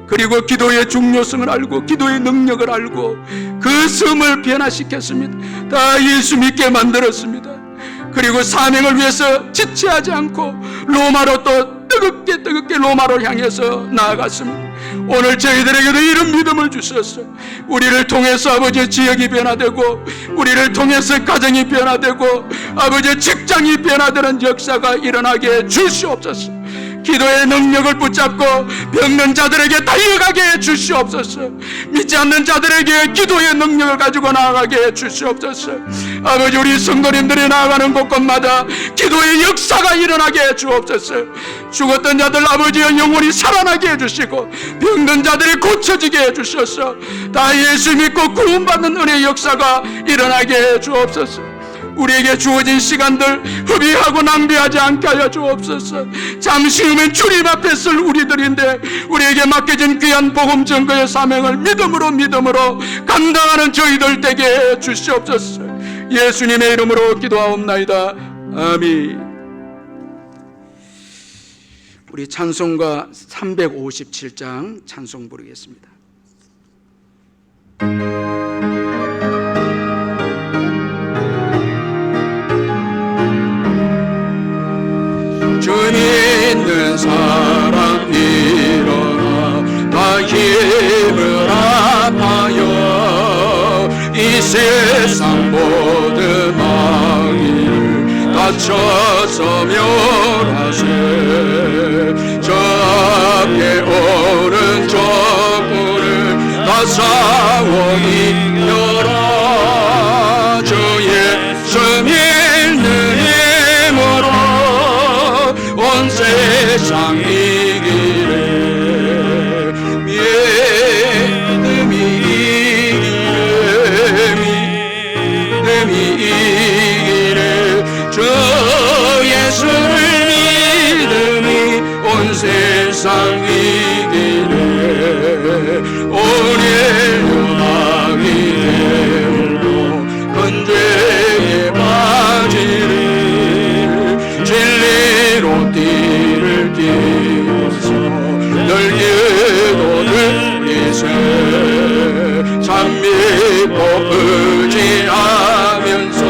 그리고 기도의 중요성을 알고 기도의 능력을 알고 그 섬을 변화시켰습니다. 다 예수 믿게 만들었습니다. 그리고 사명을 위해서 지체하지 않고 로마로 또 뜨겁게 로마로 향해서 나아갔습니다. 오늘 저희들에게도 이런 믿음을 주셔서 우리를 통해서 아버지 지역이 변화되고 우리를 통해서 가정이 변화되고 아버지 직장이 변화되는 역사가 일어나게 해 주시옵소서. 기도의 능력을 붙잡고 병든 자들에게 달려가게 해 주시옵소서. 믿지 않는 자들에게 기도의 능력을 가지고 나아가게 해 주시옵소서. 아버지, 우리 성도님들이 나아가는 곳곳마다 기도의 역사가 일어나게 해 주옵소서. 죽었던 자들 아버지의 영혼이 살아나게 해 주시고 병든 자들이 고쳐지게 해 주셔서 다 예수 믿고 구원받는 은혜의 역사가 일어나게 해 주옵소서. 우리에게 주어진 시간들 허비하고 낭비하지 않게 하여 주옵소서. 잠시 후면 주님 앞에 설 우리들인데 우리에게 맡겨진 귀한 복음 전거의 사명을 믿음으로 감당하는 저희들 되게 해 주시옵소서. 예수님의 이름으로 기도하옵나이다. 아멘. 우리 찬송가 357장 찬송 부르겠습니다. 주 믿는 사람 일어나 다 힘을 합하여 이 세상 모든 망의를 다쳐서 멸하세. 저 앞에 오른쪽 문을 다 싸워 이겨라. 주 예수 믿는 힘으로 온 세상 이기래. 믿음이 이기래. 주 예수를 믿음이 온 세상 이기래. 오늘 연합이 되고 근죄에 빠지리. 진리로 띠를 띠어서 열기도 들리세. 참 믿고 의지하면서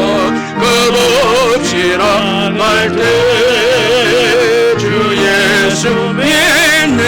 끝없이 나갈 때 주 예수 믿는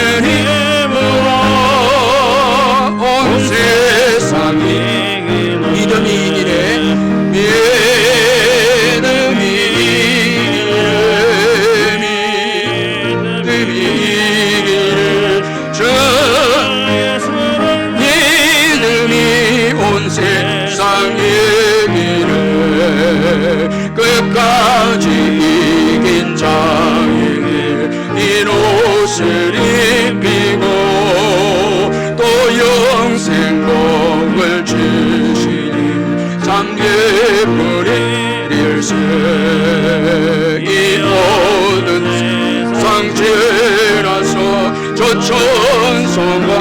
지나서 저 천성과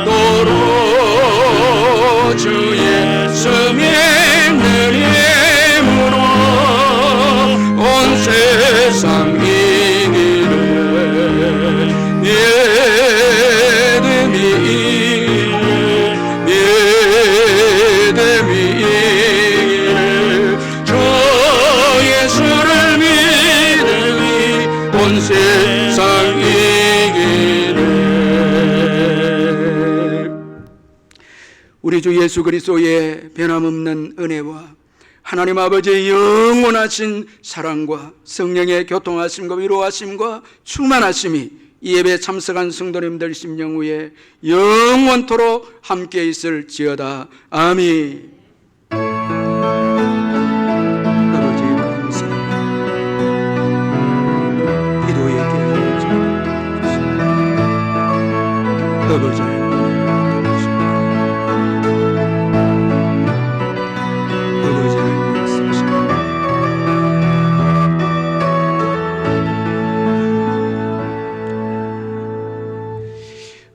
도로 주 예수의 힘으로 온 세상 이기를 믿음이 이기를 주 예수를 믿음이 온 세상 이기를. 우리 주 예수 그리스도의 변함없는 은혜와 하나님 아버지의 영원하신 사랑과 성령의 교통하심과 위로하심과 충만하심이 이 예배에 참석한 성도님들 심령 위에 영원토록 함께 있을지어다. 아멘. 아버지 감사합니다. 기도의 기회를 주셨습니다. 아버지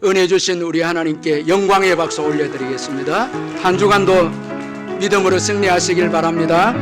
은혜 주신 우리 하나님께 영광의 박수 올려드리겠습니다. 한 주간도 믿음으로 승리하시길 바랍니다.